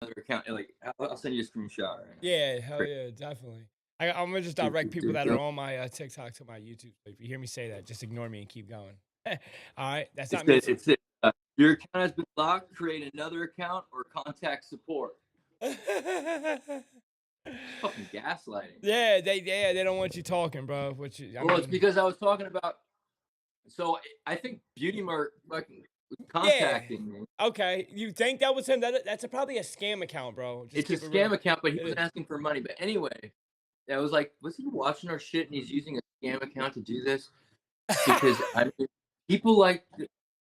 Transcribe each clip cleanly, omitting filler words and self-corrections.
another account. Like, I'll send you a screenshot right now. Yeah, hell yeah, definitely. I'm gonna just direct people that are on my TikTok to my YouTube. So if you hear me say that, just ignore me and keep going. All right, that's It not me. says, your account has been locked. Create another account or contact support. It's fucking gaslighting. They don't want you talking, bro. Which I Well, it's mean, because I was talking about. So I think Beauty Mart fucking was yeah. contacting me. Okay, you think that was him? That's probably a scam account, bro. Just It's a keep it real. scam account, but he It wasn't is. asking for money. But anyway, I was like, was he watching our shit and he's using a scam account to do this? Because I mean, people like.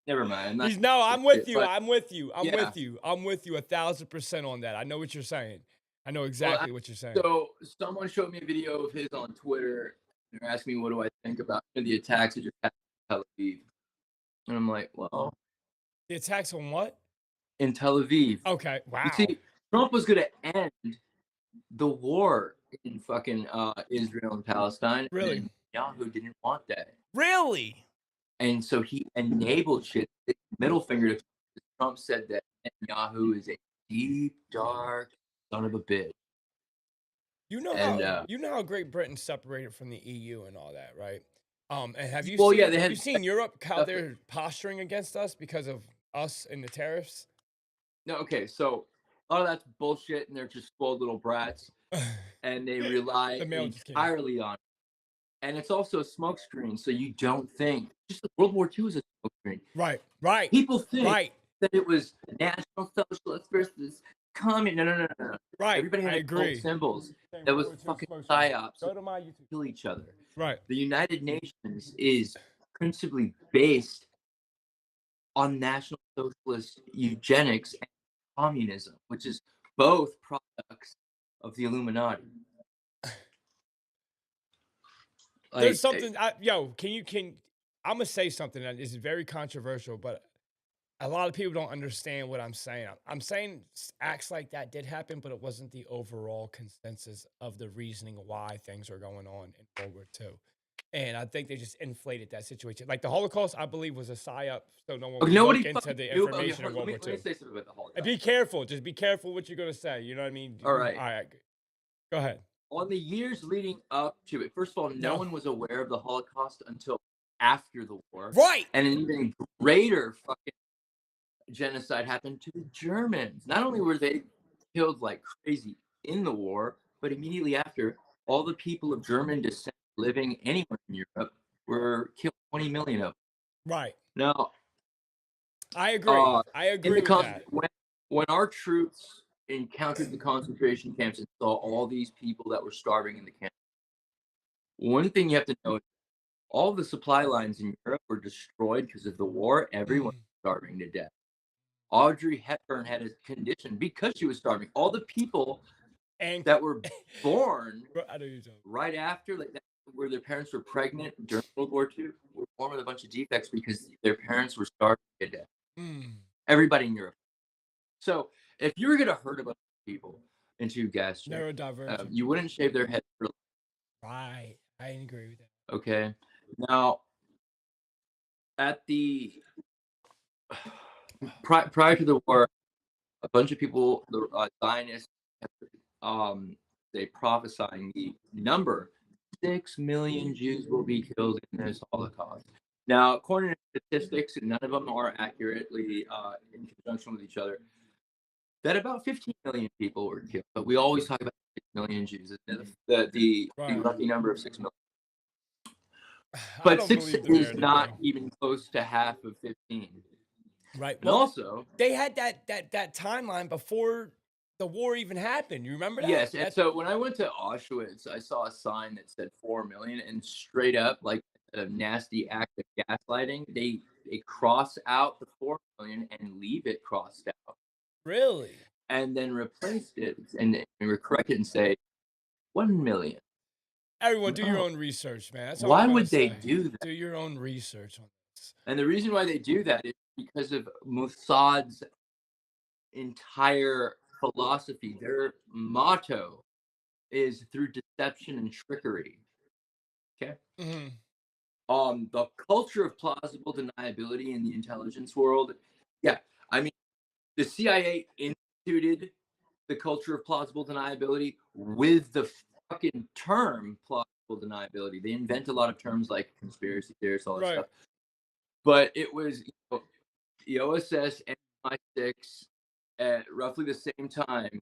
Never mind. I'm not. He's no. I'm with It, you. but I'm with you. I'm yeah. with you. I'm with you 1,000% on that. I know what you're saying. I know Well, exactly what you're saying. so someone showed me a video of his on Twitter. They're asking me what do I think about the attacks that just happened in Tel Aviv, and I'm like, well, The attacks on what? in Tel Aviv, Okay. you Wow. see, Trump was going to end the war in fucking Israel and Palestine, and Really? then Yahoo didn't want that, Really? and so he enabled shit. Middle finger to Trump said that Yahoo is a deep, dark son of a bitch, and You know how Great Britain separated from the EU and all that, right? And well, yeah, they have you had seen Europe how stuff. they're posturing against us because of us and the tariffs? No, okay, so a lot of that's bullshit, and they're just spoiled little brats, and they rely The mail just came in. entirely on it. And it's also a smokescreen, so you don't think just like World War II is a smokescreen. Right, right, People think right, that it was National Socialist versus Communist. No, no, no, no, no. right. Everybody I had occult agree. symbols. Saying That World was War II fucking smoke screen. psyops to Go to my YouTube. kill each other. Right. The United Nations is principally based on National Socialist eugenics and communism, which is both products of the Illuminati. There's Like, something can I'm gonna say something that is very controversial, but a lot of people don't understand what I'm saying. I'm saying acts like that did happen, but it wasn't the overall consensus of the reasoning why things are going on in World War II. And I think they just inflated that situation. Like the Holocaust, I believe, was a psyop, so no one okay, would nobody look into fucking the knew about. Okay, information of let World me War let me II. say something about the And Holocaust. be careful. Just be careful what you're gonna say. You know what I mean? All right. All right. Go ahead. On the years leading up to it, first of all, no No. one was aware of the Holocaust until after the war, Right. and an even greater fucking genocide happened to the Germans. Not only were they killed like crazy in the war, but immediately after, all the people of German descent living anywhere in Europe were killed. 20 million of them. Right. Now, I agree. I in the agree with that. when our troops encountered the concentration camps and saw all these people that were starving in the camp, one thing you have to know is all the supply lines in Europe were destroyed because of the war. Everyone Mm. was starving to death. Audrey Hepburn had a condition because she was starving. All the people And that were born Bro, I know you're talking. right after, like that, where their parents were pregnant during World War II, were born with a bunch of defects because their parents were starving to death. Mm. Everybody in Europe. So if you were going to hurt a bunch of people into gas chambers, Neurodivergent. you wouldn't shave their head for Right. I agree with that. okay. Now, at the prior to the war, a bunch of people, the Zionists, they prophesying the number 6 million Jews will be killed in this Holocaust. Now, according to statistics, and none of them are accurately in conjunction with each other, that about 15 million people were killed. But we always talk about 6 million Jews, the Right. lucky number of 6 million. I But don't 6 believe the is narrative, not bro. even close to half of 15. Right. And Well, also, they had that timeline before the war even happened. You remember that? yes, and so when I went to Auschwitz, I saw a sign that said 4 million, and straight up, like a nasty act of gaslighting, they cross out the 4 million and leave it crossed out, Really? and then replaced it and correct it and say 1 million. Everyone, do your Oh, own research, man. That's all why I'm gonna would they say. do that? Do your own research on this. And the reason why they do that is because of Mossad's entire philosophy. Their motto is through deception and trickery. Okay. Mhm. The culture of plausible deniability in the intelligence world. Yeah, I mean, the CIA instituted the culture of plausible deniability with the fucking term plausible deniability. They invent a lot of terms like conspiracy theorists, all that Right. stuff. But it was the OSS and MI6 at roughly the same time,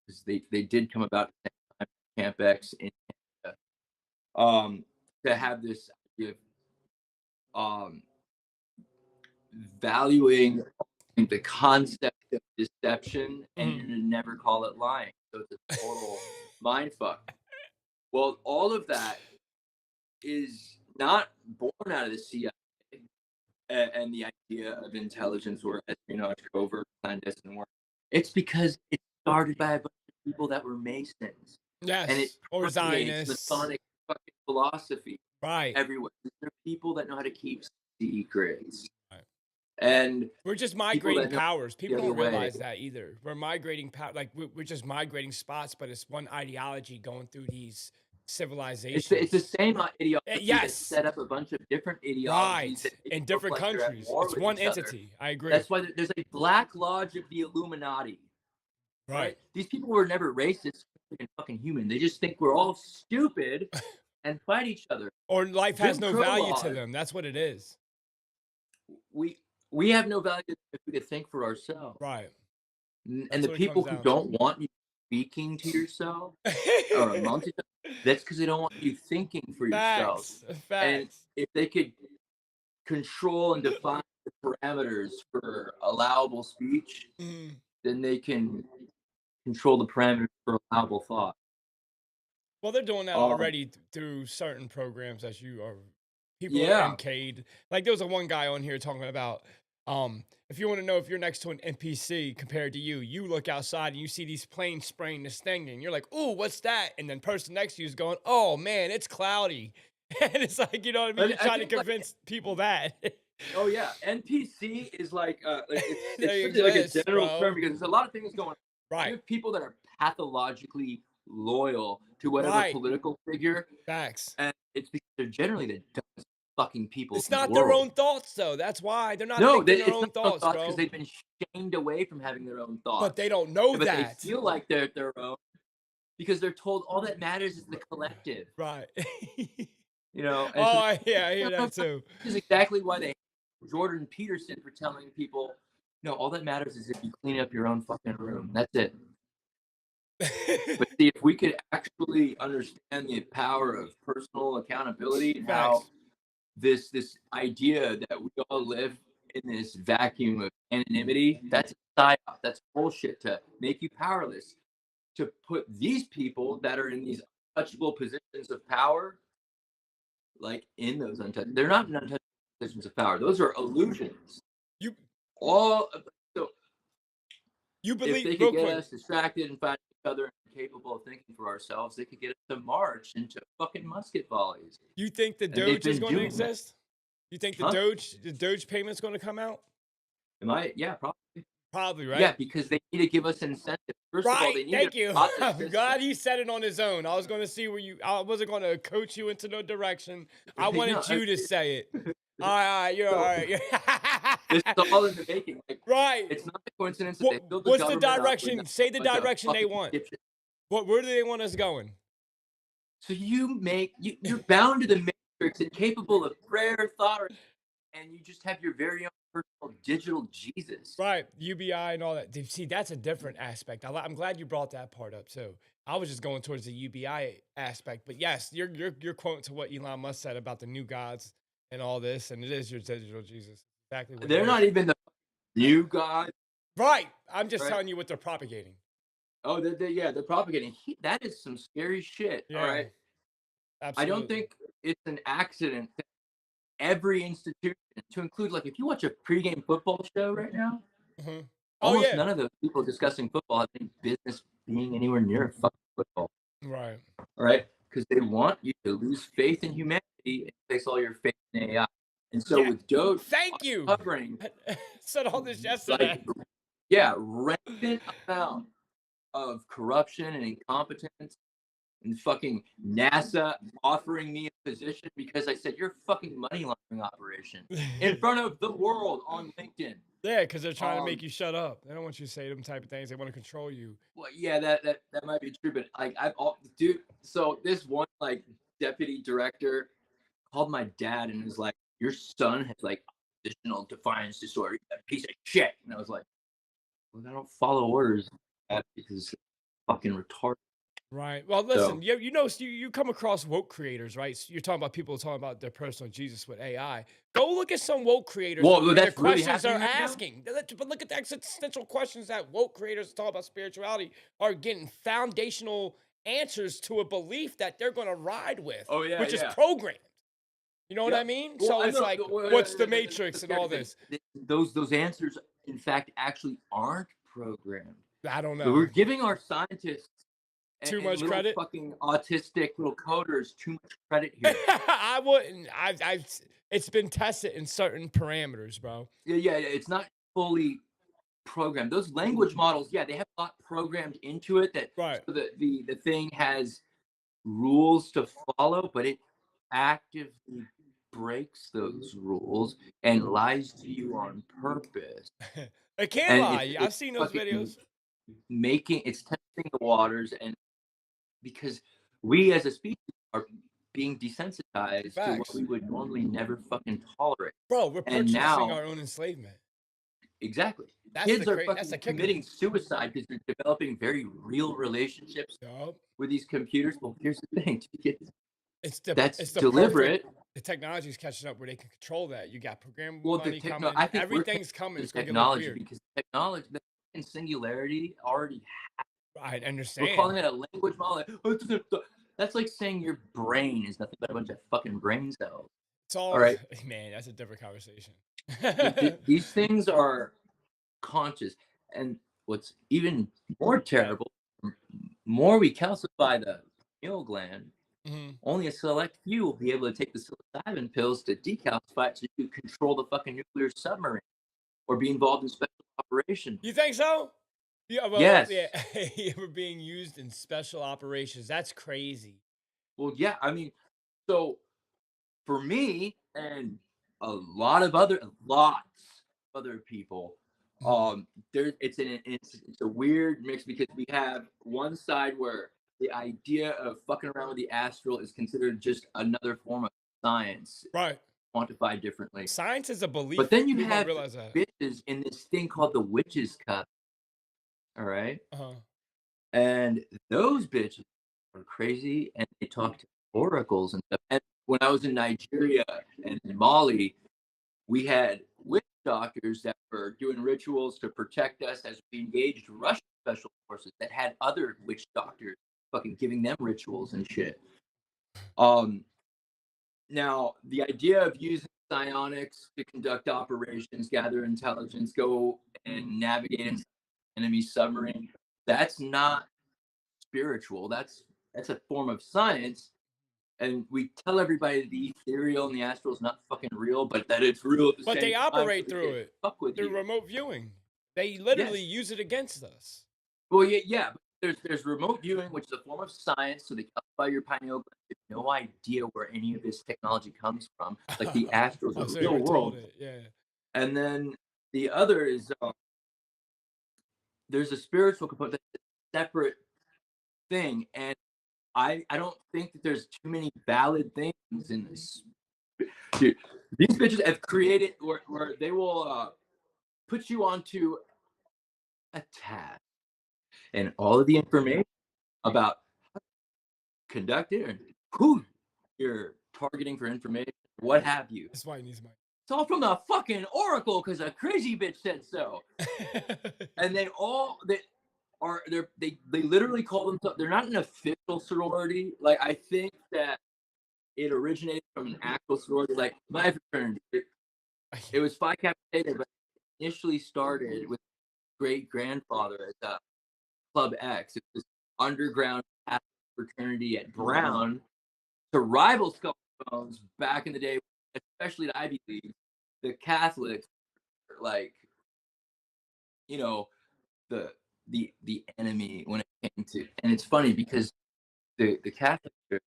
because they did come about at the same time, Camp X in Canada, to have this idea of valuing the concept of deception and Mhm. never call it lying. So it's a total mind fuck. Well, all of that is not born out of the CIA and the idea of intelligence or espionage, covert, clandestine work. It's because it started by a bunch of people that were Masons, and it Yes. Or permeates Zionists. Masonic fucking philosophy Right. everywhere. There are people that know how to keep secrets, Right. and We're just people migrating that know powers. the People other don't way. realize that either. We're migrating power. Like we're just migrating spots, but it's one ideology going through these It's the civilizations. same ideology that Yes. set up a bunch of different ideologies Right. that make In it look different like they're at countries. war It's with one each other. entity. I agree. That's why there's a Black Lodge of the Illuminati. Right. Right? These people were never racist and fucking human. They just think we're all stupid and fight each other. Or life has Jim no Crow value to laws. them. That's what it is. We have no value if we could think for ourselves. Right. And That's the what it comes people who down to. don't want you speaking to yourself or amongst each other, that's because they don't want you thinking for yourself. Facts. And Facts. if they could control and define the parameters for allowable speech, Mm. then they can control the parameters for allowable thought. Well, they're doing that Um, already through certain programs as you are. People are yeah, MK'd. Like there was a one guy on here talking about if you want to know if you're next to an NPC compared to you, you look outside and you see these planes spraying this thing, and you're like, "Ooh, what's that?" And then person next to you is going, "Oh man, it's cloudy," and it's like you know what I mean. but You're I trying to think like convince people that oh yeah, NPC is like it's they such like a exist, general term bro. because there's a lot of things going on. You Right, have people that are pathologically loyal to whatever right. political figure, Facts. and it's because they're generally the dumbest fucking people It's in the not their world. own thoughts though. That's why they're not No, thinking their it's own not their own thoughts, thoughts because bro. they've been shamed away from having their own But they thoughts. don't know But they that. feel like they're their own because they're told all that matters is the collective. Right. And so Yeah, I hear that too. this is exactly why they hate Jordan Peterson for telling people, no, all that matters is if you clean up your own fucking room. That's it. But see, if we could actually understand the power of personal accountability and how Facts. this idea that we all live in this vacuum of anonymity, that's a psyop. That's bullshit to make you powerless. To put these people that are in these untouchable positions of power, like in those untouchable, they're not in untouchable positions of power. Those are illusions. You All so you if believe they could real get quick. us distracted and find each other and capable of thinking for ourselves, they could get us to march into fucking musket volleys. You think the And they've Doge is been going to doing that. exist? You think Huh? The Doge payment's going to come out? Am I? Yeah, probably. Probably, Yeah, right? because they need to give us incentives. First of all, Right. they need to Thank you. rot the I'm system. glad he said it on his own. I was going to see where you. I wasn't going to coach you into no direction. I No, wanted you to say it. All right. You're all so right. this is all in the making. Like, Right. it's not a coincidence that they build the What's the government up with direction? Say the bunch of direction they fucking want. dipshits. Where do they want us going? So you're bound to the matrix and capable of prayer, thought, and you just have your very own personal digital Jesus. Right, UBI and all that. See, that's a different aspect. I'm glad you brought that part up too. I was just going towards the UBI aspect, but yes, you're quoting to what Elon Musk said about the new gods and all this, and it is your digital Jesus. Exactly what it They're is. not even the new God, Right. I'm just right? telling you what they're propagating. Oh, they're propagating. That is some scary shit. All Yeah, right. I don't absolutely. think it's an accident that every institution, to include like if you watch a pregame football show right now, Mhm. Oh almost yeah. none of those people discussing football have any business being anywhere near fucking football. Right. All right, because they want you to lose faith in humanity and place all your faith in AI. And so Yeah. with Doge Thank you. covering Said all this like yesterday. rampant amount of corruption and incompetence and fucking NASA offering me a position because I said you're a fucking money laundering operation in front of the world on LinkedIn. Yeah, because they're trying to make Um, you shut up. They don't want you to say them type of things. They want to control you. well, yeah, that might be true, but like I've all dude. So this one like deputy director called my dad and was like, "Your son has like oppositional defiance disorder. He's a piece of shit." And I was like, "Well, I don't follow orders because it's fucking retarded." Right. Well, listen, So, you come across woke creators, right? So you're talking about people talking about their personal Jesus with AI. Go look at some woke creators well, and the that's really questions they're happening right now. asking. But look at the existential questions that woke creators talk about spirituality are getting foundational answers to a belief that they're going to ride with, Oh yeah, which is yeah. programmed. You know what I Yep. mean? Well, So I it's know. like, Wait, what's the let's matrix and get all everything. this? Those answers, in fact, actually aren't programmed. I don't But we're know. giving our scientists Too and much little credit. fucking autistic little coders too much credit here. I wouldn't. It's been tested in certain parameters, bro. Yeah, yeah, yeah. It's not fully programmed. Those language models, yeah, they have a lot programmed into it that Right. so the thing has rules to follow, but it actively breaks those rules and lies to you on purpose. It can And lie. I've it's seen those fucking videos. it's testing the waters, and because we as a species are being desensitized to what Facts. we would normally never fucking tolerate. Bro, we're And purchasing now, our own enslavement. exactly, That's kids the are that's fucking the kicker. committing suicide because they're developing very real relationships Yup. with these computers. Well, here's the thing, that's It's the perfect deliberate. the technology is catching up where they can control that. You got programmable Well, the money techno coming. I think we're taking Everything's coming. the It's gonna get look technology weird. because technology, the fucking singularity already. I We're calling understand. it a language model. That's like saying your brain is nothing but a bunch of fucking brain cells. It's All all right, man, that's a different conversation. these things are conscious, and what's even more Right. terrible, more we calcify the pineal gland, Mhm. only a select few will be able to take the psilocybin pills to decalcify it so you can control the fucking nuclear submarine or be involved in special operations. You think so? Yeah, well, yeah, Yes. you were being used in special operations. That's crazy. Well, yeah. I mean, so for me and lots of other people, Mhm. it's a weird mix because we have one side where the idea of fucking around with the astral is considered just another form of science, Right. quantified differently. Science is a But belief. then you People don't have realize that. bitches in this thing called the witches cup. All right. Uh-huh. And those bitches are crazy and they talk to oracles and stuff. And when I was in Nigeria and in Mali, we had witch doctors that were doing rituals to protect us as we engaged Russian special forces that had other witch doctors fucking giving them rituals and shit. Um, Now, the idea of using psionics to conduct operations, gather intelligence, go and navigate an enemy submarine, that's not spiritual. That's a form of science. And we tell everybody the ethereal and the astral is not fucking real, but that it's real at the But same they time, so operate they through can't it fuck with through you. remote viewing. They literally Yes. use it against us. Well, yeah, yeah. But there's remote viewing, which is a form of science, so they calcify your pineal gland. They have no idea where any of this technology comes from. Like the astral is Oh, a so you real were told world, it. Yeah. and then the other is there's a spiritual component that's a separate thing, and I don't think that there's too many valid things in this. Dude, these bitches have created where they will put you onto a task, and all of the information about conduct it and who you're targeting for information, what have you. That's why he needs money. It's all from the fucking oracle because a crazy bitch said so. And they literally call themselves. They're not an official sorority. Like I think that it originated from an actual sorority. Like my fraternity, it was Phi Kappa Theta, but initially started with great grandfather as a Club X. It was underground Catholic fraternity at Brown to rival Skull and Bones back in the day, especially the Ivy League. The Catholics, like you know, the enemy when it came to, and it's funny because the Catholic Church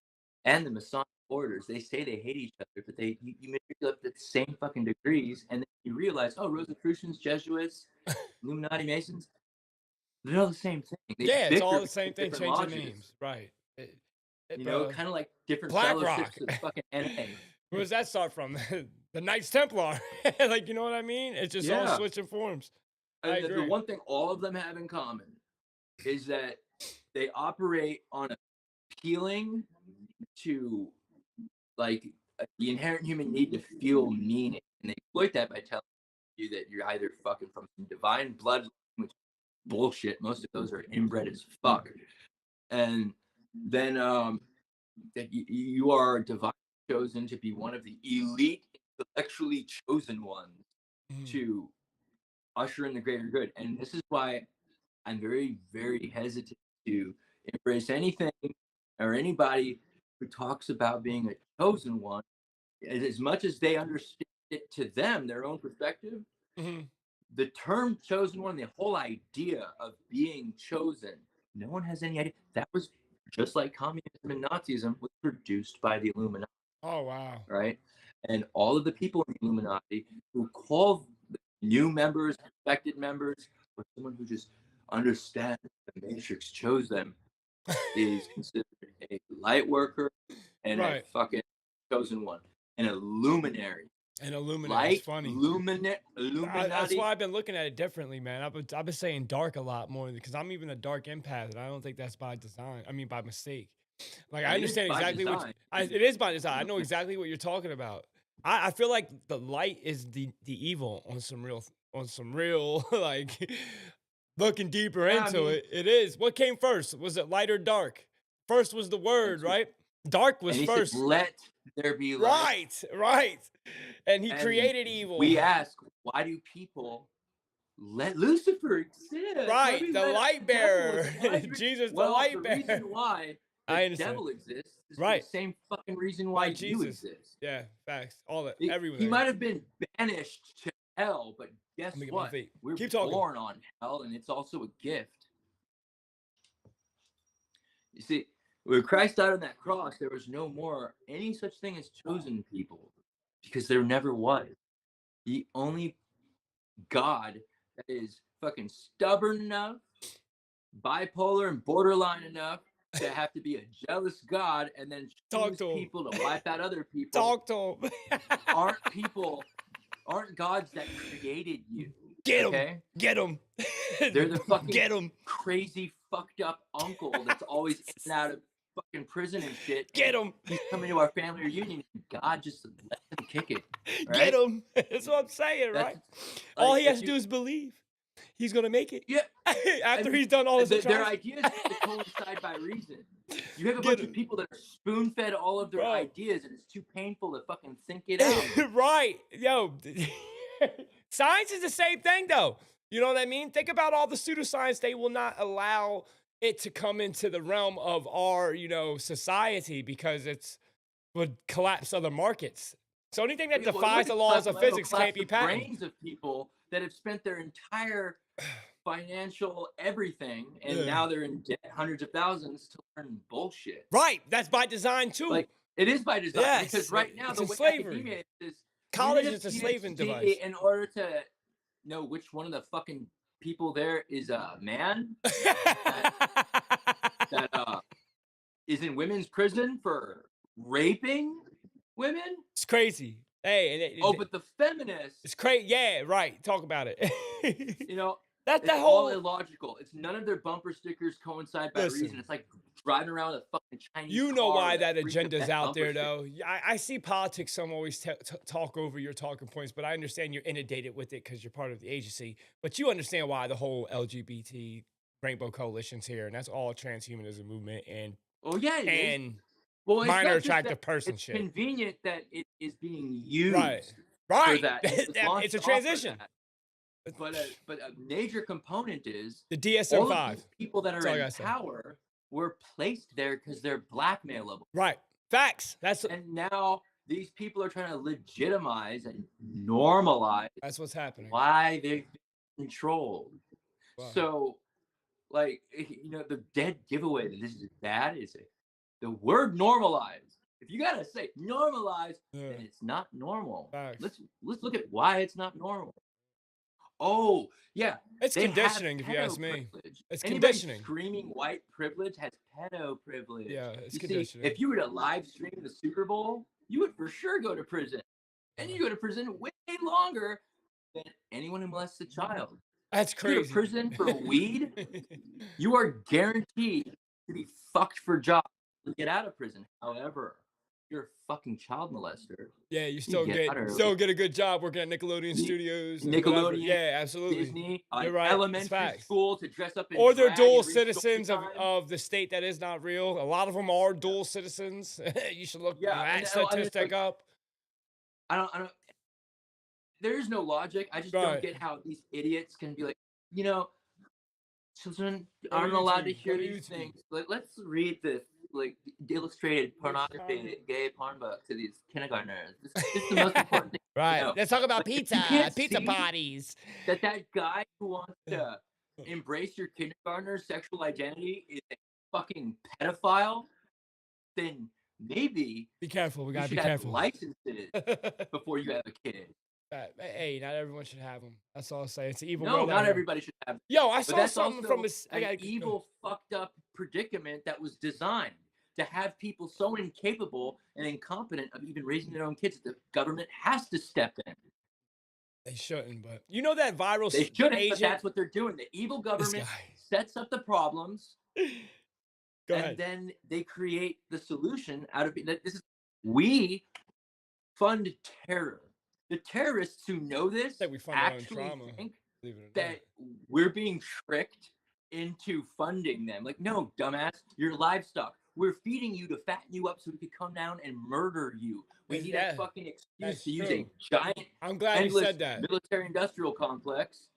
and the Masonic orders. They say they hate each other, but you manipulate at the same fucking degrees, and then you realize, oh, Rosicrucians, Jesuits, Illuminati, Masons, they're all the same thing. They Yeah, it's all bicker the same between thing, different changing lodges. names, right? You know, Bro, kind of like different BlackRock. fellowships of fucking NA. Where does that start from? The Knights Templar. Like, you know what I mean? It's just all Yeah. switching forms. I And the agree. one thing all of them have in common is that they operate on appealing to like the inherent human need to feel meaning, and they exploit that by telling you that you're either fucking from some divine blood, which bullshit. Most of those are inbred as fuck, and then that you are divine chosen to be one of the elite, intellectually chosen ones Mm. to usher in the greater good. And this is why I'm very, very hesitant to embrace anything or anybody who talks about being a chosen one. As much as they understand it to them, their own perspective, Mhm. the term chosen one, the whole idea of being chosen, no one has any idea. That was just like communism and Nazism was produced by the Illuminati, Oh, wow. right? And all of the people in the Illuminati who call new members, respected members, or someone who just understands the Matrix chose them is considered a light worker and a Right. fucking chosen one, an illuminary. And Illuminate. It's Light, funny. That's Illuminati. why I've been looking at it differently, man. I've been saying dark a lot more because I'm even a dark empath, and I don't think that's by design. I mean, by mistake. Like, I I mean, it's understand by exactly design. it is by design. I know exactly what you're talking about. I feel like the light is the evil on some real like looking deeper Yeah, I into mean, it. It is. What came first? Was it light or dark? First was the word, right? Dark was and he said, first. "Let there be light." Right, right. And he And created evil. we ask, why do people let Lucifer exist? Why do Right, we the let light the devil bearer. exist? Why is there... Jesus, the Well, the light bearer. reason why the I understand. devil exists is for the Right. same fucking reason Why why you Jesus? exist. Yeah, facts. All that, He everything. might have been banished to hell, but guess Let me get my what? feet. We're Keep talking. born on hell, and it's also a gift. You see, when Christ died on that cross, there was no more any such thing as chosen people because there never was. The only God that is fucking stubborn enough, bipolar, and borderline enough to have to be a jealous God and then Talk choose to him. people to wipe out other people Talk to him. aren't gods that created you. Get him. Okay? Get him. They're the fucking Get him. crazy fucked up uncle that's always in and out of fucking prison and shit. Get him. He's coming to our family reunion. God just let him kick it. Get Right? him. That's what I'm saying, right? That's All like he has to do is believe. He's gonna make it. yeah. After he's done all his Their atrocities. ideas have to coincide by reason. You have a Get bunch of him. people that are spoon fed all of their Bro. ideas, and it's too painful to fucking think it out. Right. Yo, science is the same thing, though. You know what I mean? Think about all the pseudoscience. They will not allow it to come into the realm of our, society because it's would collapse other markets. So anything that Well, defies look, the laws of it'll physics collapse can't be the patented. brains of people that have spent their entire financial everything, and Yeah. now they're in debt hundreds of thousands to learn bullshit. Right. That's by design too. Like it is by design Yes. because right now It's the in way slavery. academia is, College you need is a a slaving PhD device. in order to know which one of the fucking people there is a man that is in women's prison for raping women. It's crazy. Hey, But the feminists, it's crazy. Yeah, right. Talk about it. you know, That's it's the all whole. illogical. It's none of their bumper stickers coincide by Listen. reason. It's like driving around with a fucking Chinese You know car why with a that freak agenda's event out bumper there, sticker. though. I see politics. Some always talk over your talking points, but I understand you're inundated with it because you're part of the agency. But you understand why the whole LGBT Rainbow Coalition's here, and that's all transhumanism movement and Oh yeah, it is. and Well, it's minor not just that attractive person it's shit. convenient that it is being Right, used for right. that. It was launched It's a to offer transition. that. But a major component is The all of DSM-5. these people that That's are all I in gotta say. power were placed there because they're blackmailable. Right. Facts. And now these people are trying to legitimize and normalize That's what's happening. why they've been controlled. Wow. So, like, the dead giveaway that this is bad is the word normalize. if you gotta say normalize, Yeah. then it's not normal. Facts. Let's look at why it's not normal. Oh, yeah, It's they have conditioning, if you pedo ask me. privilege. It's Anybody conditioning. screaming white privilege has pedo privilege. Yeah, it's You see, conditioning. if you were to live stream the Super Bowl, you would for sure go to prison. And you go to prison way longer than anyone who molests a child. That's You go to crazy. prison for weed, you are guaranteed to be fucked for jobs and get out of prison. However, if you're a fucking child molester, Yeah, you you still get out early. get a good job working at Nickelodeon Studios and whatever. Nickelodeon, Yeah, absolutely. Disney, You're right. It's elementary facts. school to dress up in Or they're drag dual and read story citizens time. of the state that is not real. A lot of them are dual citizens. You should look Yeah, that and statistic up. I don't. There is no logic. I just don't Right. get how these idiots can be like, you know, children Go to aren't allowed to YouTube, hear go to these YouTube. things. Let's read the illustrated Which pornography, kind? gay porn book to these kindergartners. This is the most important thing to Right. know. Let's talk about Like, if pizza. you can't Pizza see parties. that guy who wants to embrace your kindergartner's sexual identity is a fucking pedophile, then maybe Be careful. We you gotta should be have careful. licenses before you have a kid. Hey, not everyone should have them. That's all I'll say. It's an evil No, world out not here. everybody should have. Yo, I But saw that's something also from a. an evil, fucked up predicament that was designed to have people so incapable and incompetent of even raising their own kids that the government has to step in. They shouldn't, but you know that viral They shouldn't, agent. but that's what they're doing. The evil government sets up the problems, Go and ahead. then they create the solution out of it. We fund terror. The terrorists who know this That we fund our own actually trauma, think believe it or that we're being tricked into funding them. Like, no, dumbass, you're livestock. We're feeding you to fatten you up so we could come down and murder you. We need a fucking excuse to use a giant, I'm glad you said that. military-industrial complex.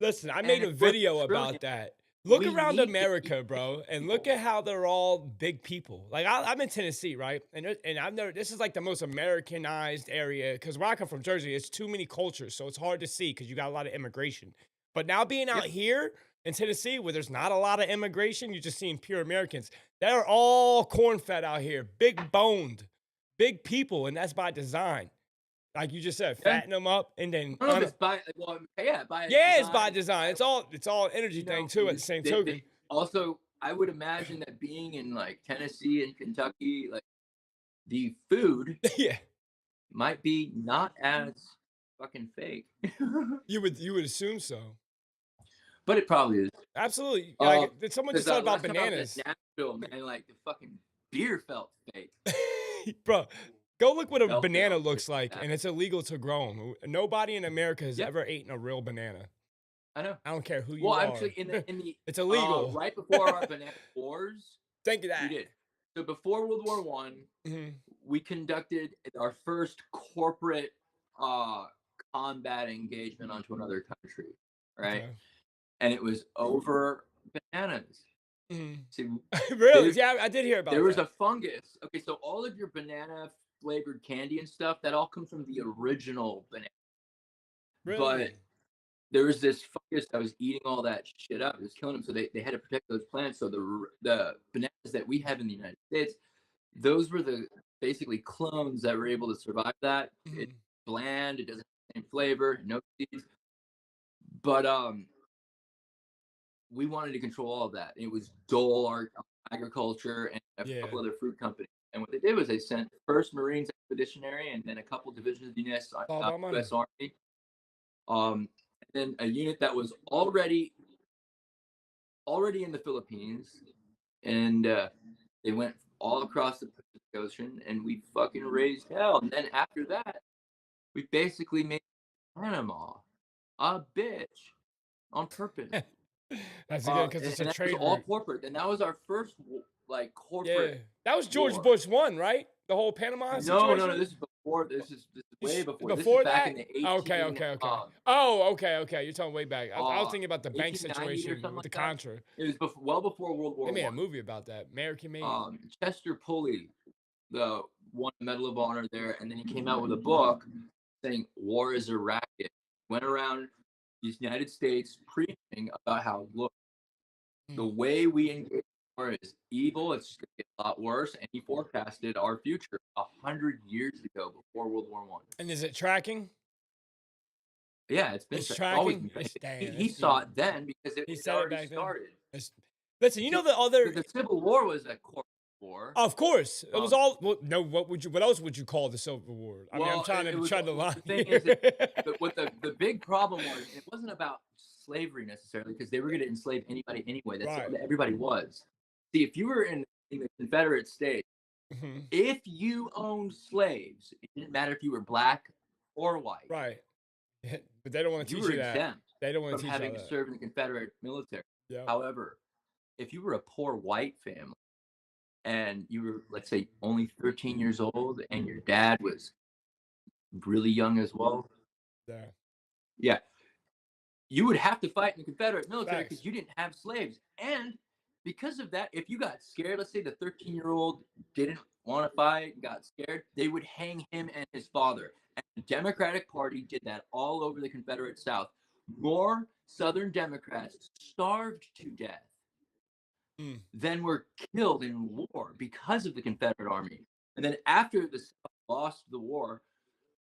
Listen, I made a video about that. Look around America, bro, and look at how they're all big people. Like I'm in Tennessee, right? And I've never. This is like the most Americanized area because where I come from, Jersey, it's too many cultures, so it's hard to see because you got a lot of immigration. But now being out here in Tennessee, where there's not a lot of immigration, you're just seeing pure Americans. They're all corn-fed out here, big boned, big people, and that's by design. Like you just said, fatten them up and then. It's by it's by design. It's all energy thing too. At the same token. Also, I would imagine that being in like Tennessee and Kentucky, like the food, might be not as fucking fake. You would assume so, but it probably is. Absolutely. Like, someone just said about bananas. Nashville, man, like the fucking beer felt fake, bro. Go look what a banana looks like, and it's illegal to grow them. Nobody in America has ever eaten a real banana. I know. I don't care who you are. Well, actually, in the it's illegal. Right before our banana wars. Thank you. That we did. So before World War One, we conducted our first corporate combat engagement onto another country, right? Okay. And it was over bananas. See, really? Yeah, I did hear about that. There was a fungus. Okay, so all of your banana flavored candy and stuff, that all comes from the original banana. Really? But there was this fungus that was eating all that shit up. It was killing them. So they had to protect those plants. So the bananas that we have in the United States, those were the basically clones that were able to survive that. It's bland. It doesn't have the same flavor. No seeds. But we wanted to control all of that. It was Dole Agriculture and a couple other fruit companies. And what they did was they sent first Marines Expeditionary and then a couple divisions of the US Army. And then a unit that was already in the Philippines. And they went all across the Pacific Ocean and we fucking raised hell. And then after that, we basically made Panama a bitch on purpose. That's good because it's a trade. All corporate, and that was our first like corporate. Yeah, that was George Bush 1, right? The whole Panama situation. No. This is before. This is way before. Before this is that. Back in the 18, okay. Okay. You're talking way back. I was thinking about the bank situation with the Contra. It was well before World War I. They made a movie about that. American made. Chester Pulley, won the Medal of Honor there, and then he came out with a book saying war is a racket. Went around the United States preaching about how, look, the way we engage war is evil. It's just going to get a lot worse, and he forecasted our future 100 years ago, before World War One. And is it tracking? Yeah, It's it's always tracking? been. It's damn, He it's saw deep. it then because it He had said it already back then. started. It's listen, you know See, the other the Civil War was a corporate war. of course, it was Um, all well, no, what else would you call the Civil War? I mean, I'm well, trying it to was tread the line the thing here. is that what the big problem was, it wasn't about slavery necessarily, because they were going to enslave anybody anyway. That's Right. what everybody was. See, if you were in the Confederate States, Mhm. if you owned slaves, it didn't matter if you were black or white, Right. But they don't wanna you teach were you that. exempt They don't wanna from teach you having all to that. serve in the Confederate military. Yep. However, if you were a poor white family and you were, let's say, only 13 years old and your dad was really young as well, Yeah. yeah, you would have to fight in the Confederate military Facts. because you didn't have slaves. And because of that, if you got scared, let's say the 13-year-old didn't want to fight, got scared, they would hang him and his father. And the Democratic Party did that all over the Confederate South. More Southern Democrats starved to death Mm. than were killed in war because of the Confederate Army. And then after the South lost the war,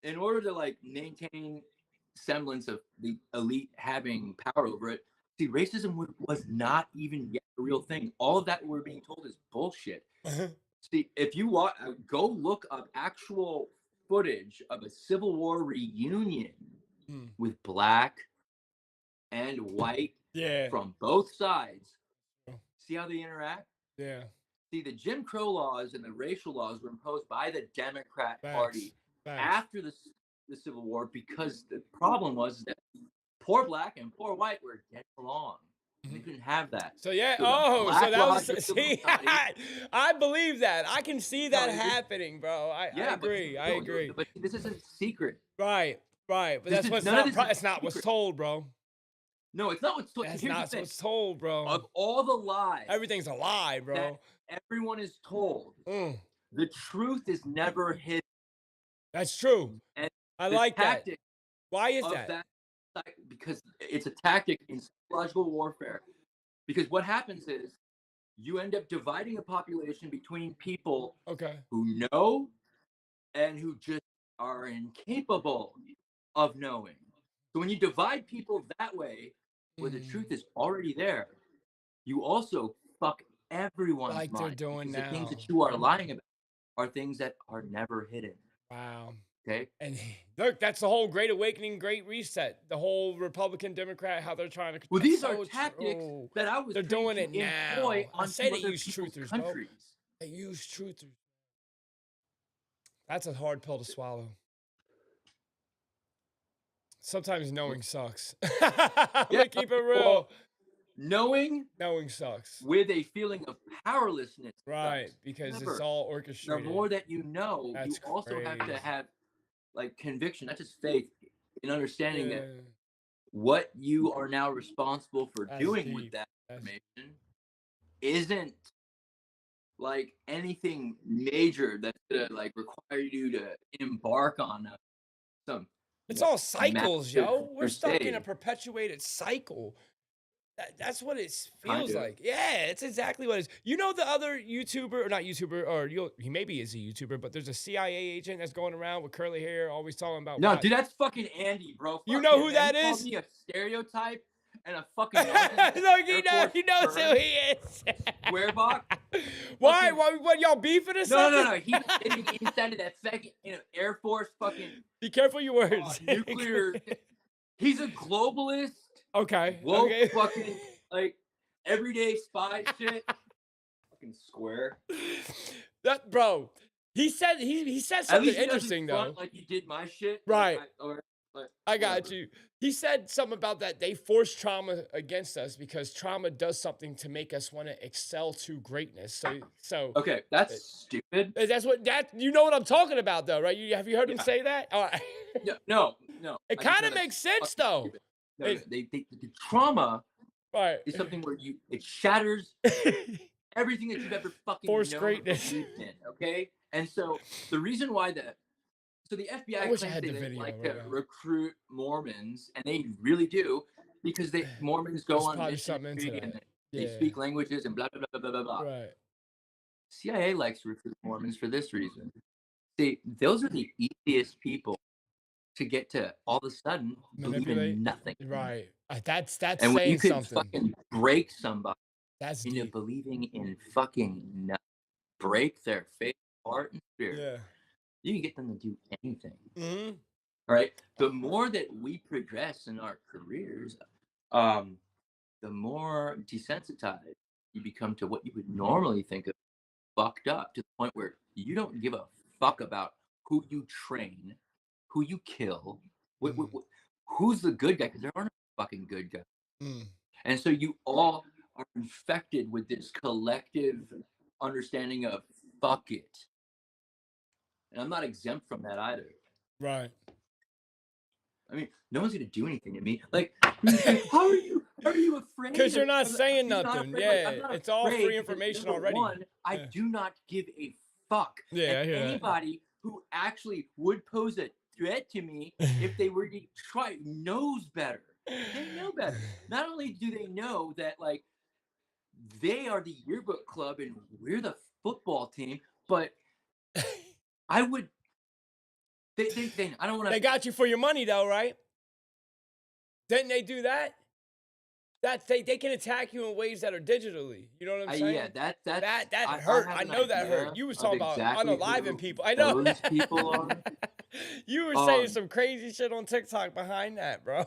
in order to like maintain semblance of the elite having power over it, see, racism was not even yet a real thing. All of that we're being told is bullshit. See, if you want, go look up actual footage of a Civil War reunion Mm. with black and white Yeah. from both sides. See how they interact? Yeah. See, the Jim Crow laws and the racial laws were imposed by the Democrat Facts. Party Facts. after the Civil War, because the problem was that poor black and poor white were getting along. They couldn't have that. So yeah, So the so Black that was Lodge of see, Illuminati. I believe that. I can see No, that happening, bro. I yeah, but agree. I no, agree. but this isn't secret. Right. Right. But This that's is what's none of not this is it's not what's secret. told, bro. No, it's not what's told. That's Here's the not thing: what's told, bro. of all the lies Everything's a lie, that bro. everyone is told, Mm, the truth is never hidden. that's true. And I the like that. tactic Why is of that? that, because it's a tactic in psychological warfare. Because what happens is you end up dividing a population between people Okay. who know and who just are incapable of knowing. So when you divide people that way, where the truth is already there, you also fuck everyone's Like they're mind, doing because the things now. that you are lying about are things that are never hidden. Wow. Okay. And look, that's the whole Great Awakening, Great Reset. The whole Republican, Democrat, how they're trying to. Well, That's these are so tactics true. that I was They're trained doing to it employ now. I say onto they other use people's truthers, bro. countries. They use truthers. That's a hard pill to swallow. Sometimes knowing sucks. I'm Yeah. gonna keep it Well, real. knowing Knowing sucks. with a feeling of powerlessness Right, sucks. because it's However, all the orchestrated. more that you know, you That's also have crazy. to have like conviction, not just faith, in understanding Yeah, that what you are now responsible for that's doing with deep. that That's information isn't like anything major that's gonna like require you to embark on some, it's all cycles, massive yo. We're stuck in a crusade. perpetuated cycle. That's what it Kind feels of. like. Yeah, it's exactly what it is. You know the other YouTuber, or not YouTuber, or he maybe is a YouTuber, but there's a CIA agent that's going around with curly hair, always talking about No, what. dude, that's fucking Andy, bro. You Fuck know him, who man. He that called is? me a stereotype and a fucking narcissist. Look, Air Force he knows who burn, he is. square box. Why? Fucking What? Y'all beefing or no, something? He was getting inside of that second, Air Force fucking Be careful your words. nuclear. He's a globalist, Okay. woke, Okay. fucking like everyday spy shit. Fucking square. That bro. He said At something least he doesn't interesting front though. like he did my shit. Right. Like, I got whatever. you. He said something about that they force trauma against us because trauma does something to make us want to excel to greatness. So Okay, that's stupid. that's what you know what I'm talking about though, right? Have you heard him Yeah. say that? All right. No. It I just kind know of that's makes sense fucking though. stupid. No, the trauma Right. is something where it shatters everything that you've ever fucking Force known or greatness. believed in. Okay, and so the reason why the I FBI wish I claims had the they video like right to now. recruit Mormons, and they really do, because Mormons go There's on probably something into missionary and that. they Yeah. speak languages and blah blah blah blah blah blah. Right. CIA likes to recruit Mormons for this reason. See, those are the easiest people to get to all of a sudden believe Manipulate. in nothing. Right. That's And when you saying could something. fucking break somebody That's into deep. believing in fucking nothing, break their faith, heart, and spirit, Yeah. you can get them to do anything. Mhm. All right. The more that we progress in our careers, um, the more desensitized you become to what you would normally think of fucked up to the point where you don't give a fuck about who you train, who you kill, Mm. who's the good guy, because there are no fucking good guys. Mm. And so you all are infected with this collective understanding of fuck it. And I'm not exempt from that either. Right. I mean, no one's gonna do anything to me. Like, you say, how are you? Are you afraid? Because you're not I'm saying you're not nothing. afraid. Like, I'm Yeah. not It's all free afraid because information number already. one, I Yeah. do not give a fuck. And Yeah, I hear anybody who actually would pose a threat to me that. if they were to try knows better. They know better. Not only do they know that, like, they are the yearbook club and we're the football team, but I would. I don't want They to. got you for your money though, right? Didn't they do that? That they can attack you in ways that are digitally. You know what I'm Yeah, saying? that's That I hurt. have I an know that hurt. idea You was of talking about exactly unaliving who people. I know. those people are. You were saying Um, some crazy shit on TikTok behind that, bro.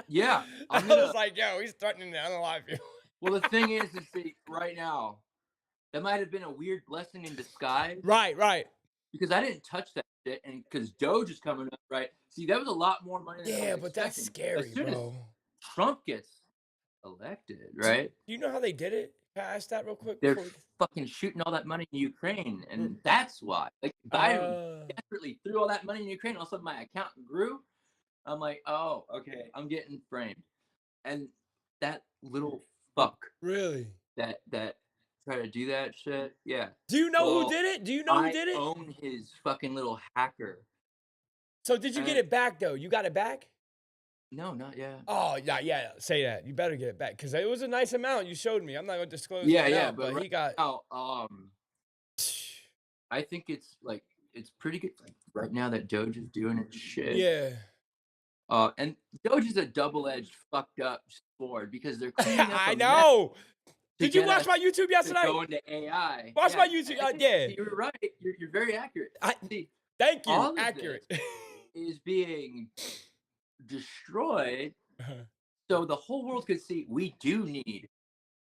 yeah, I I'm was gonna. like, yo, he's threatening to unalive you. Well, the thing is see, right now, that might have been a weird blessing in disguise Right, right. because I didn't touch that shit, and because Doge is coming up, right? See, that was a lot more money than I Yeah, was but that's expecting. As scary, soon as bro. Trump gets elected, Do, right? do you know how they did it? Can I ask that real quick They're before we... fucking shooting all that money in Ukraine, R- and that's why. Like Biden Uh, desperately threw all that money in Ukraine. All of a sudden, my account grew. I'm like, oh, okay, I'm getting framed. And that little fuck really? that tried to do that shit, yeah. Do you know who Well, did it? Do you know who I did it? own his fucking little hacker. So did you get And it back though? You got it back? no, not yet. Oh yeah, yeah. Say that. You better get it back because it was a nice amount you showed me. I'm not gonna disclose the Yeah, amount, but but right he got. now, I think it's like it's pretty good. Like right now that Doge is doing its shit. Yeah, And Doge is a double-edged, fucked up sword because they're cleaning up I a mess know. to Did you get watch us my YouTube to yesterday? go into AI. Watch Yeah, my YouTube. I think Yeah. you're right. You're very accurate. I See, thank you. all of this Accurate. is being destroyed Uh-huh. so the whole world could see we do need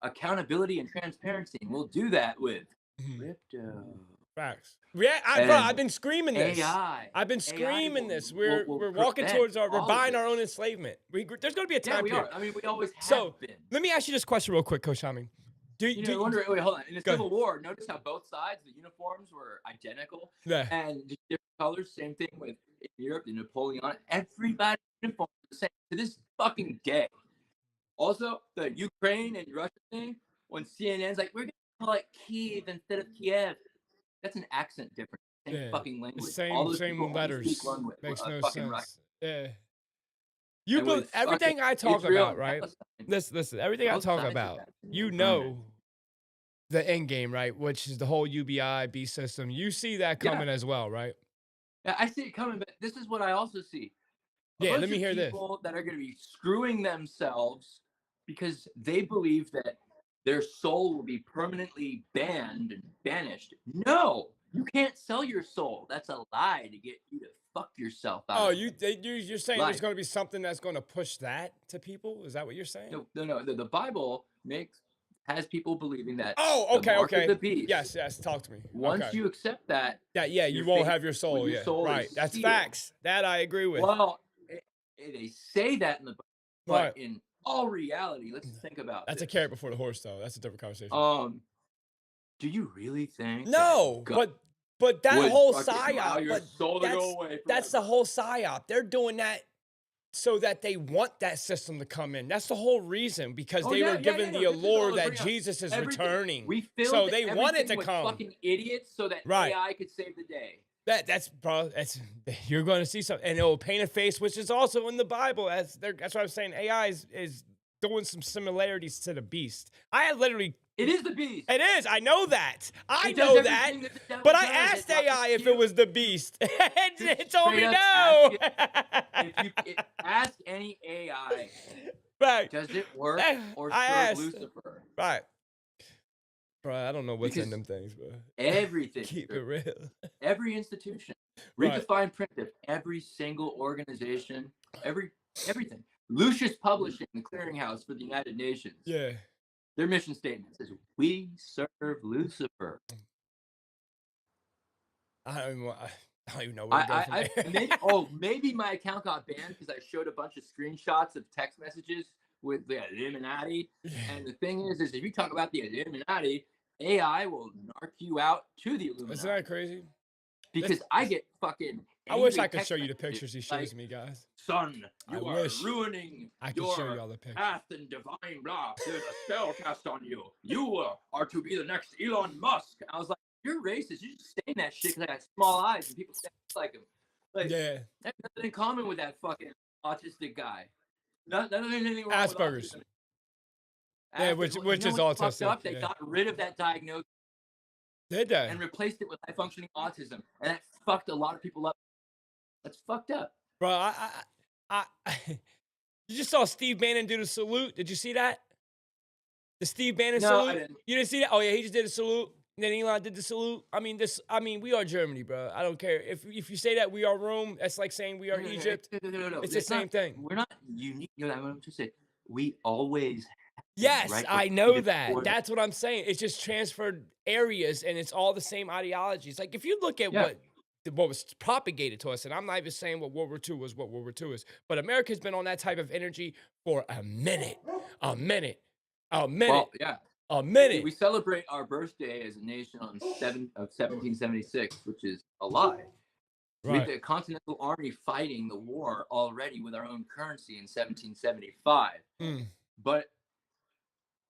accountability and transparency, and we'll do that with Mhm. crypto Facts. Yeah, bro, I've and been screaming this. AI. I've been AI screaming this. will We're walking prevent towards our. We're all of buying this. our own enslavement. There's going to be a Yeah, time we period. are. I mean, we always So have been. let me ask you this question real quick, Coach Hami. You know, wondering. Wait, hold on. In the Go ahead. Civil War, notice how both sides, the uniforms were identical Yeah. and just different colors. Same thing with in Europe, the Napoleonic. Everybody's uniform is the same to this fucking day. Also, the Ukraine and Russia thing, when CNN's like, we're gonna call it Kiev instead of Kiev. That's an accent difference. Same Yeah. fucking language. All Same those people same only speak letters. one way, Makes no fucking Russian. sense. Yeah. And with fucking Everything I talk Israel about, and right? Palestine, Listen, everything I both talk sides of about, that thing you are running. know the end game, right? Which is the whole UBI B system. You see that Yeah, coming as well, right? yeah, I see it coming, but this is what I also see. A Yeah, let bunch me of hear this. people that are going to be screwing themselves because they believe that their soul will be permanently banned and banished. No, you can't sell your soul. That's a lie to get you to fuck yourself out Oh, of you're saying there's life. going to be something that's going to push that to people? Is that what you're saying? No. The Bible has people believing that Oh, the okay, mark of okay. the beast. Yes, yes. Talk to me. Once Okay. you accept that, That yeah, you your won't fate have your with soul. your Yeah, soul right. is That's sealed. facts. That I agree with. Well, they say that in the Bible, but Right. in all reality, let's think about That's a this. carrot before the horse, though. That's a different conversation. Do you really think that No, God but that would whole fucking allow psyop, your but soul to go away that's the forever? whole psyop. They're doing that so that they want that system to come in. That's the whole reason because Oh they were yeah, given the no, this is all allure to that bring up Jesus is everything. returning. We So filled they want it everything to with come. fucking idiots so that Right. AI could save the day. That's bro. That's you're going to see something, and it will paint a face, which is also in the Bible. That's what I'm saying. AI is doing some similarities to the beast. I had literally It is the beast. It is. I know that. I It does know that. everything that the devil But I does. It asked lies AI if to it you. was the beast. It Just told straight me up ask no. it. Ask any AI, Right. does it work or I serve asked. Lucifer? Right. Bro, I don't know what's in Because them things, bro. everything, Keep sir, it real. every institution, Right. redefine primitive, every single organization, everything. Lucius Publishing, the clearinghouse for the United Nations, Yeah. their mission statement says, "We serve Lucifer." I don't even know where to go from there. Maybe my account got banned because I showed a bunch of screenshots of text messages with the Illuminati. And the thing is if you talk about the Illuminati, AI will narc you out to the Isn't Illuminati that crazy? because I get fucking I wish angry I could text show you the messages pictures he shows like, me, guys. "Son, I you are wish ruining I could show you your all the pictures. path in divine blah. There's a spell cast on you. You are to be the next Elon Musk." I was like, "You're racist. You just saying that shit because I got small eyes and people say like him." Like, Yeah. that's nothing in common with that fucking autistic guy. Nothing anything wrong Asperger's. with autism. Yeah, Well, you which know is what's fucked autistic. up? They Yeah. got rid of that diagnosis Did they? and replaced it with high functioning autism, and that fucked a lot of people up. That's fucked up. Bro, you just saw Steve Bannon do the salute. Did you see that? The Steve Bannon No, I salute? didn't. You didn't see that? Oh yeah, he just did a salute. And then Elon did the salute. I mean, we are Germany, bro. I don't care. If you say that we are Rome, that's like saying we are Egypt. No. It's the same thing. We're not unique. You know, I'm just saying we always have been, Yes, right? I We're know that. before that. That's what I'm saying. It's just transferred areas and it's all the same ideologies. Like if you look at Yeah. what was propagated to us, and I'm not even saying what World War II was, what World War II is, but America's been on that type of energy for a minute, a minute, a minute, Well, yeah. a minute. We celebrate our birthday as a nation on 1776, which is a lie. We had Right. the Continental Army fighting the war already with our own currency in 1775. Mm, But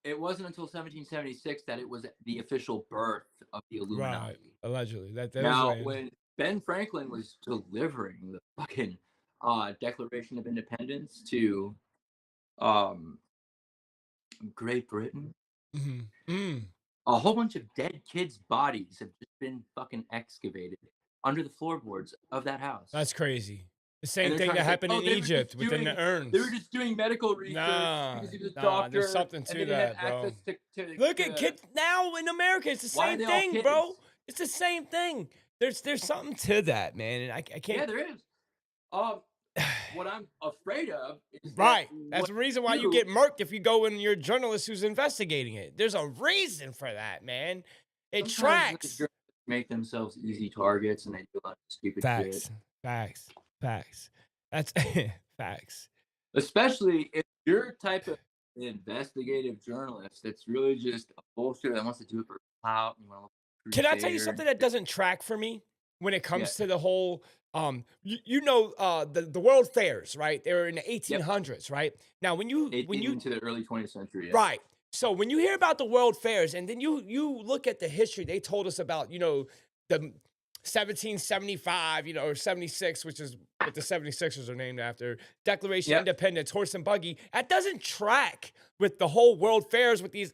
it wasn't until 1776 that it was the official birth of the right. Illuminati. Allegedly. That is Now, right. when Ben Franklin was delivering the fucking Declaration of Independence to um, Great Britain, Mhm. Mm. a whole bunch of dead kids' bodies have just been fucking excavated under the floorboards of that house. That's crazy. The And same they're thing trying that to say, happened "Oh, in Egypt within the they were urns. just doing medical research Nah, because he was a nah, doctor, there's something and to they didn't have that, bro. access to Look at kids now in America. It's the why are same they all thing, bro. kids?" It's the same thing. There's something to that, man. And I Yeah, can't. there is. What I'm afraid of is that Right. That's what the reason why you you get murked if you go and you're a journalist who's investigating it. There's a reason for that, man. It sometimes the tracks. journalists make themselves easy targets and they do a lot of stupid shit. Facts. Facts. Facts. That's facts. Especially if you're a type of investigative journalist that's really just a bullshit that wants to do it for clout and Can I tell you crusader. something that doesn't track for me when it Yeah. comes to the whole the world fairs, right? They were in the Yep. 1800s, right? Now when you 18 into the early 20th century. Yeah. right. So when you hear about the world fairs and then you look at the history they told us about, the 1775, or 76, which is what the 76ers are named after, Declaration of Yep. Independence, horse and buggy. That doesn't track with the whole world fairs with these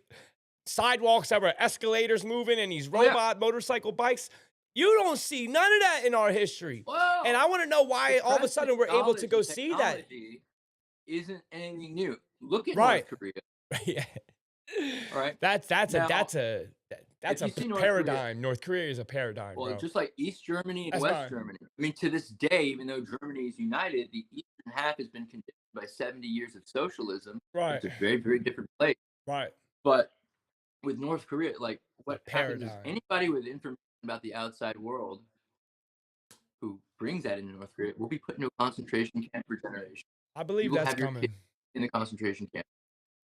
sidewalks that were escalators moving and these Oh, yeah. robot motorcycle bikes. You don't see none of that in our history. Well, And I want to know why all of a sudden we're able to go see that. Technology isn't anything new. Look at Right. North Korea. Yeah. All right. That's Now, a if you see North paradigm. North Korea is a paradigm, Well, bro. just like East Germany and That's West fine. Germany. I mean, to this day, even though Germany is united, the eastern half has been conditioned by 70 years of socialism. Right. It's a very, very different place. Right. But with North Korea, like what happens is paradigm. anybody with information about the outside world who brings that into North Korea will be put into a concentration camp for generations. I believe You will that's have your coming. kids in the concentration camp.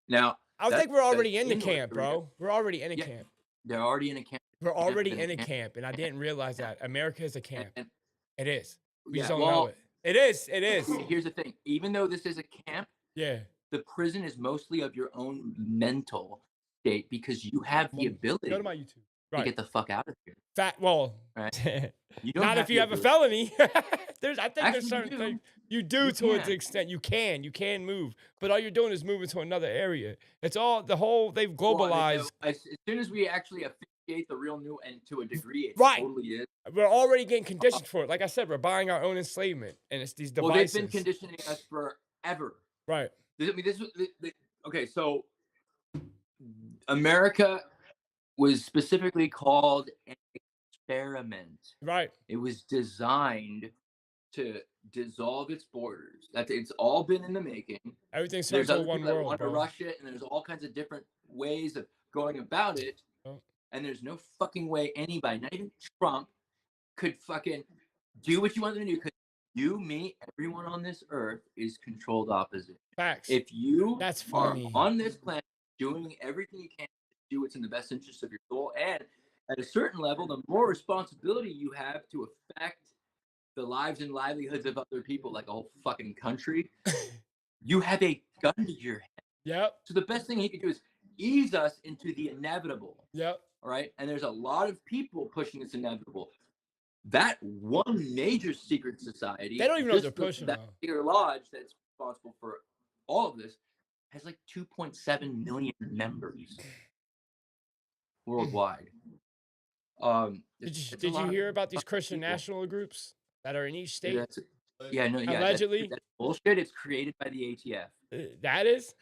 Now, I that's think we're already because in the North camp, Korea, bro. We're already in a Yeah. camp. they're already in a camp. We're already in in a a camp. camp, and I didn't realize that. America is a And, camp. and It is. We yeah, just don't know well, it. It is. It is. here's the thing. Even though this is a camp, Yeah. the prison is mostly of your own mental state because you have the Go to ability my YouTube. to Right. get the fuck out of here. Well, right? You don't not have if you to have a do it. felony. I think there's Actually, you certain do. things you do You to an can. extent. You can move, but all you're doing is moving to another area. It's all they've Well, globalized. as soon as we actually officiate the real new, and to a degree, it Right. totally is. We're already getting conditioned for it. Like I said, we're buying our own enslavement, and it's these Well, they've been devices. conditioning us forever. Right. I mean, okay. So America was specifically called an experiment. Right. It was designed to dissolve its borders. It's all been in the making. Everything's turned There's to a other one people that world, want to bro. rush it, and there's all kinds of different ways of going about it. Oh. And there's no fucking way anybody, not even Trump, could fucking do what you want them to do. Because you, me, everyone on this earth is controlled opposition. Facts. If you That's are funny. on this planet doing everything you can to do what's in the best interest of your soul, and at a certain level, the more responsibility you have to affect the lives and livelihoods of other people, like a whole fucking country, you have a gun to your head. Yep. So the best thing he could do is ease us into the inevitable. Yep. All right. And there's a lot of people pushing this inevitable. That one major secret society, They don't even know what they're pushing. That particular lodge that's responsible for all of this has like 2.7 million members worldwide. Did you hear about these Christian national groups that are in each state? Allegedly, that's bullshit. It's created by the ATF. That is.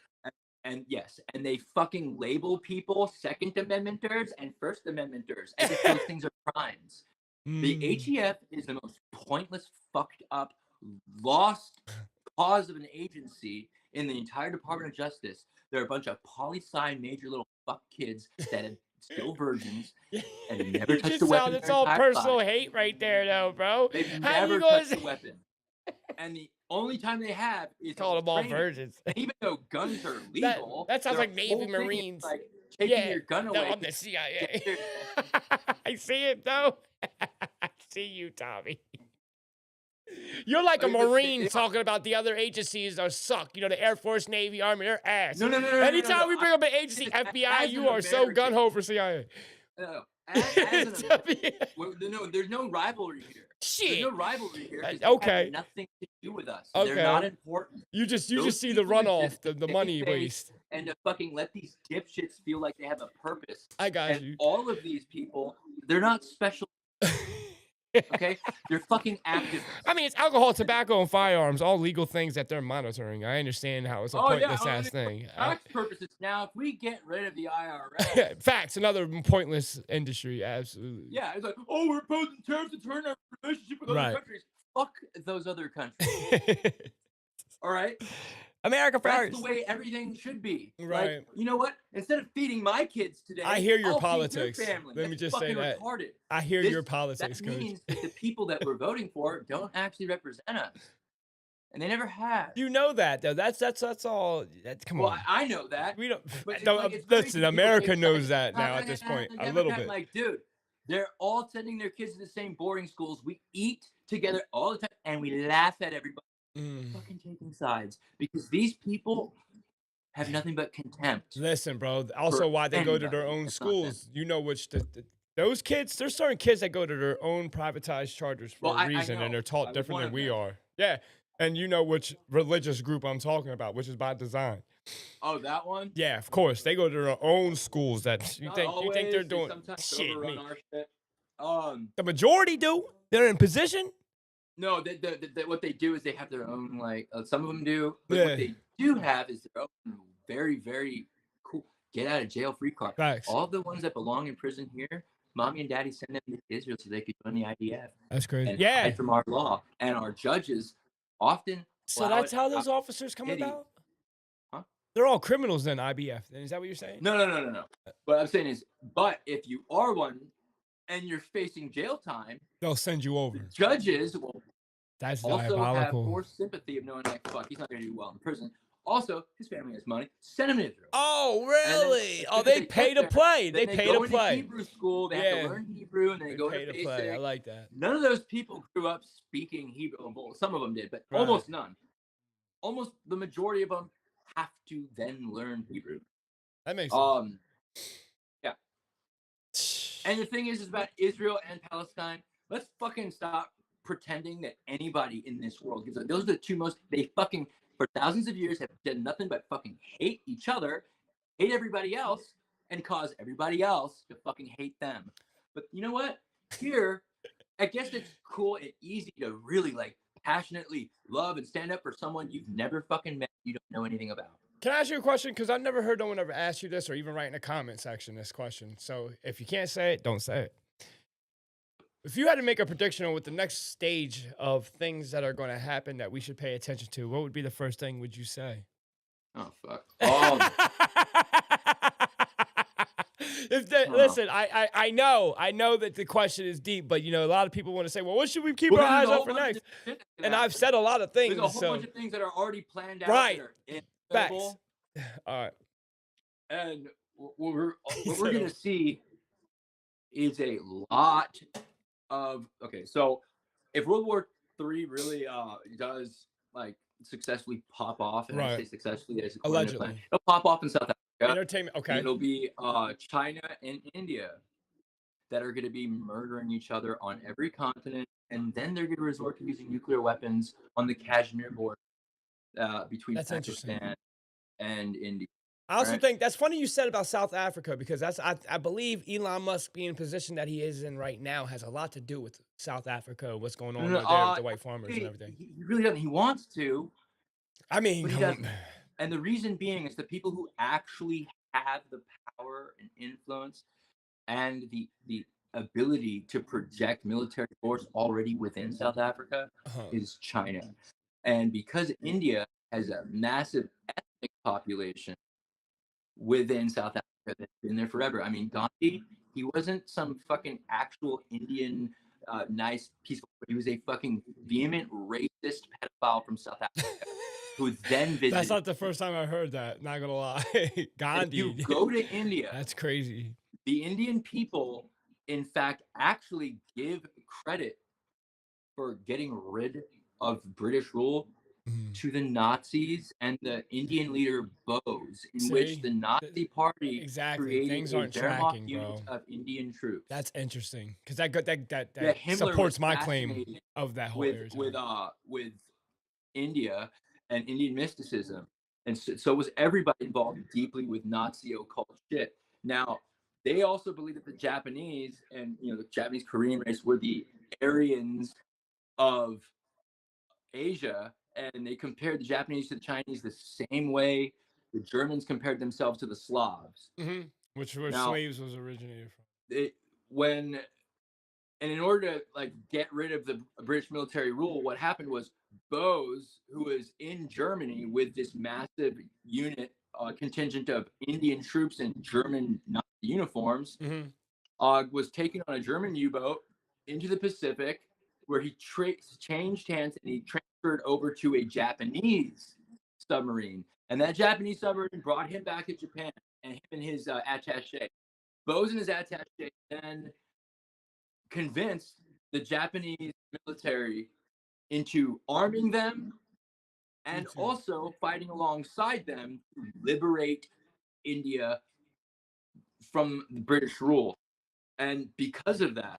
And yes, and they fucking label people Second Amendmenters and First Amendmenters as if those things are crimes. The ATF is the most pointless, fucked up, lost cause of an agency in the entire Department of Justice. They're a bunch of poli-sci major little fuck kids that are still virgins and never touched a weapon. It's all personal hate right there, though, bro. They've never touched a weapon. And the only time they have is call them all virgins. And even though guns are legal, that sounds like Navy Marines. Like taking your gun away. No, I'm the CIA. I see it though. I see you, Tommy. You're like a Marine talking about the other agencies that suck. You know, the Air Force, Navy, Army, they're ass. No. Anytime we bring up an agency, FBI, you are so gun-ho for CIA. No. There's no rivalry here. Shit. There's no rivalry here. Okay. They have nothing to do with us. Okay. They're not important. You just see the runoff, the money waste. And to fucking let these dipshits feel like they have a purpose. I got you. All of these people, they're not special. Okay? They're fucking activists. I mean, it's alcohol, tobacco, and firearms, all legal things that they're monitoring. I understand how it's a pointless ass thing. Tax purposes. Now, if we get rid of the IRS. Facts, another pointless industry, absolutely. Yeah, it's like, oh, we're imposing tariffs to turn our relationship with other countries. Fuck those other countries. All right? America first. That's the way everything should be. Right. Like, you know what? Instead of feeding my kids today, I hear your I'll politics. Feed their family. Let me just say that. Retarded. I hear your politics, That means that the people that we're voting for don't actually represent us. And they never have. You know that, though. That's all. Come on. I know that. We don't. Listen, America knows that now at this point. A little bit. Like, dude, they're all sending their kids to the same boarding schools. We eat together all the time, and we laugh at everybody. Fucking taking sides, because these people have nothing but contempt. Listen, bro. Also, why they go to their own schools? You know, which those kids. There's certain kids that go to their own privatized charters for a reason, and they're taught different than we are. Yeah, and you know which religious group I'm talking about, which is by design. Oh, that one? Yeah, of course. They go to their own schools. That you think they're doing shit. The majority do. They're in position. No, what they do is they have their own, like, some of them do, but what they do have is their own very, very cool get out of jail free card. Facts. All the ones that belong in prison here, mommy and daddy send them to Israel so they could join the IDF. That's crazy. And hide from our law, and our judges often. So that's how those officers come about? Huh? They're all criminals then, IBF. Then is that what you're saying? No. What I'm saying is, but if you are one and you're facing jail time, they'll send you over. Judges will also diabolical. Have more sympathy of knowing, like, fuck, he's not going to do well in prison. Also, his family has money. Send him to Israel. Oh, really? They pay to play. They pay to play. Hebrew school. They have to learn Hebrew, and they go to basic. Play. I like that. None of those people grew up speaking Hebrew. Well, some of them did, but almost none. Almost the majority of them have to then learn Hebrew. That makes sense. Yeah. And the thing is about Israel and Palestine. Let's fucking stop pretending that anybody in this world gives a. Those are the two most. They fucking for thousands of years have done nothing but fucking hate each other, hate everybody else, and cause everybody else to fucking hate them. But you know what? Here, I guess it's cool and easy to really like passionately love and stand up for someone you've never fucking met, you don't know anything about. Can I ask you a question? Because I've never heard no one ever ask you this or even write in the comment section this question. So if you can't say it, don't say it. If you had to make a prediction on what the next stage of things that are going to happen that we should pay attention to, what would be the first thing would you say? Oh fuck. Listen, I know that the question is deep, but you know a lot of people want to say, well, what should we keep Well, our there's eyes a on whole for bunch of next? shit that And I've happen. said a lot of things. There's a whole so bunch of things that are already planned out right, that are facts. inevitable. All right, And what we're He what we're said, gonna see is a lot of okay. So if World War III really does like successfully pop off, and I say right, successfully as according to plan, allegedly, it'll pop off in South Africa, entertainment. and Okay, it'll be China and India that are going to be murdering each other on every continent, and then they're going to resort to using nuclear weapons on the Kashmir border between that's interesting. Pakistan and India. I also Right? think that's funny you said about South Africa because I believe Elon Musk being in position that he is in right now has a lot to do with South Africa, what's going on over there with the white farmers and everything. He really doesn't. He wants to, I mean, but he doesn't. And the reason being is the people who actually have the power and influence and the ability to project military force already within South Africa is China. And because India has a massive ethnic population within South Africa that's been there forever. I mean, Gandhi, he wasn't some fucking actual Indian nice peaceful. He was a fucking vehement racist pedophile from South Africa who then that's visited. not the first time I heard that. Not gonna lie, And if you Gandhi. go to India, That's crazy. the Indian people, in fact, actually give credit for getting rid of British rule to the Nazis and the Indian leader Bose, in which See, the Nazi party exactly. created Things a aren't Wehrmacht tracking, unit bro. of Indian troops. That's interesting because that Himmler was supports my claim fascinated of that whole area. with India and Indian mysticism, and so was everybody involved deeply with Nazi occult shit. Now, they also believe that the Japanese and the Japanese Korean race were the Aryans of Asia, and they compared the Japanese to the Chinese the same way the Germans compared themselves to the Slavs. Which where Now, slaves was originated from. when and in order to like get rid of the British military rule, what happened was Bose, who was in Germany with this massive unit contingent of Indian troops in German Nazi uniforms, was taken on a German U-boat into the Pacific, where he changed hands and he transferred over to a Japanese submarine, and that Japanese submarine brought him back to Japan, and him and his attaché. Bose and his attaché then convinced the Japanese military into arming them and also fighting alongside them to liberate India from British rule. And because of that,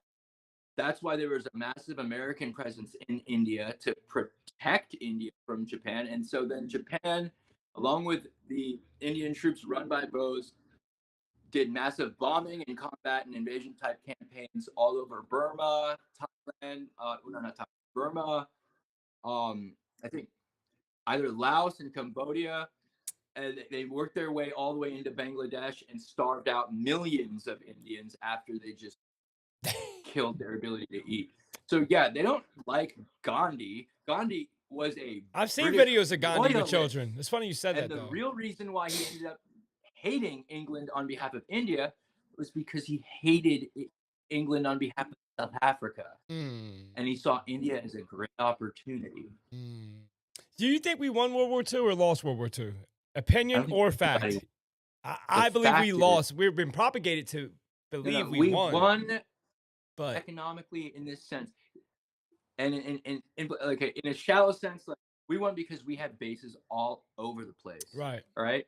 that's why there was a massive American presence in India to protect India from Japan. And so then Japan, along with the Indian troops run by Bose, did massive bombing and combat and invasion type campaigns all over Burma, Thailand, no, not Thailand, Burma, I think either Laos and Cambodia. And they worked their way all the way into Bangladesh and starved out millions of Indians after they just killed their ability to eat. So yeah, they don't like Gandhi. Gandhi was a I've seen British videos of Gandhi with royalist, children. It's funny you said and that the though. real reason why he ended up hating England on behalf of India was because he hated England on behalf of South Africa, and he saw India as a great opportunity. Do you think we won World War II or lost World War II? Opinion or fact? I believe we lost. We've been propagated to believe we won. But economically, in this sense, and in like in a shallow sense, like we won because we had bases all over the place, right, all right,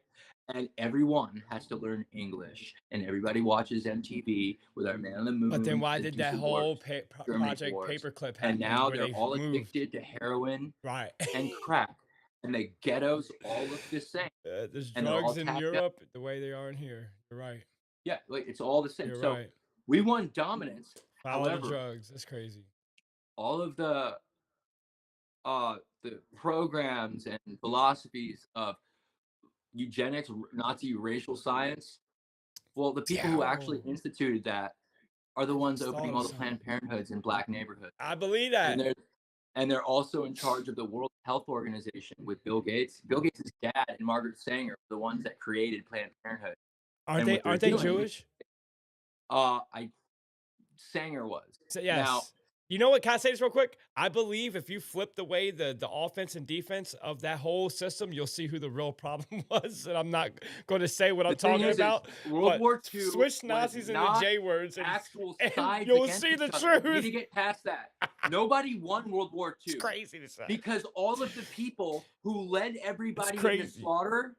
and everyone has to learn English, and everybody watches MTV with our Man on the But then Moon, why the did that Diesel whole Wars, Germany Project Wars, Paperclip and happen now where they're they all moved? addicted to heroin Right. and crack, and the ghettos all look the same, There's and they're all drugs in tagged up. Europe the way they are in here. You're right. Yeah, like it's all the same. You're So right. we want dominance. Follow the However, drugs. That's crazy. all of the programs and philosophies of eugenics, Nazi racial science, well, the people who actually Yo, instituted that are the I ones just thought opening of all the Planned something. Parenthoods in black neighborhoods. I believe And that. they're also in charge of the World Health Organization with Bill Gates. Bill Gates' dad and Margaret Sanger were the ones that created Planned Parenthood. Aren't And they what they're aren't they doing, Jewish? I Sanger was. So, Now, yes. You know what? Can I say this real quick? I believe if you flip the way the offense and defense of that whole system, you'll see who the real problem was. And I'm not going to say what I'm the thing talking is about, World but War II switch was Nazis into not J words actual and sides you'll against see the each other. We need truth. to get past that. Nobody won World War It's II crazy to say. because all of the people who led It's everybody into crazy. slaughter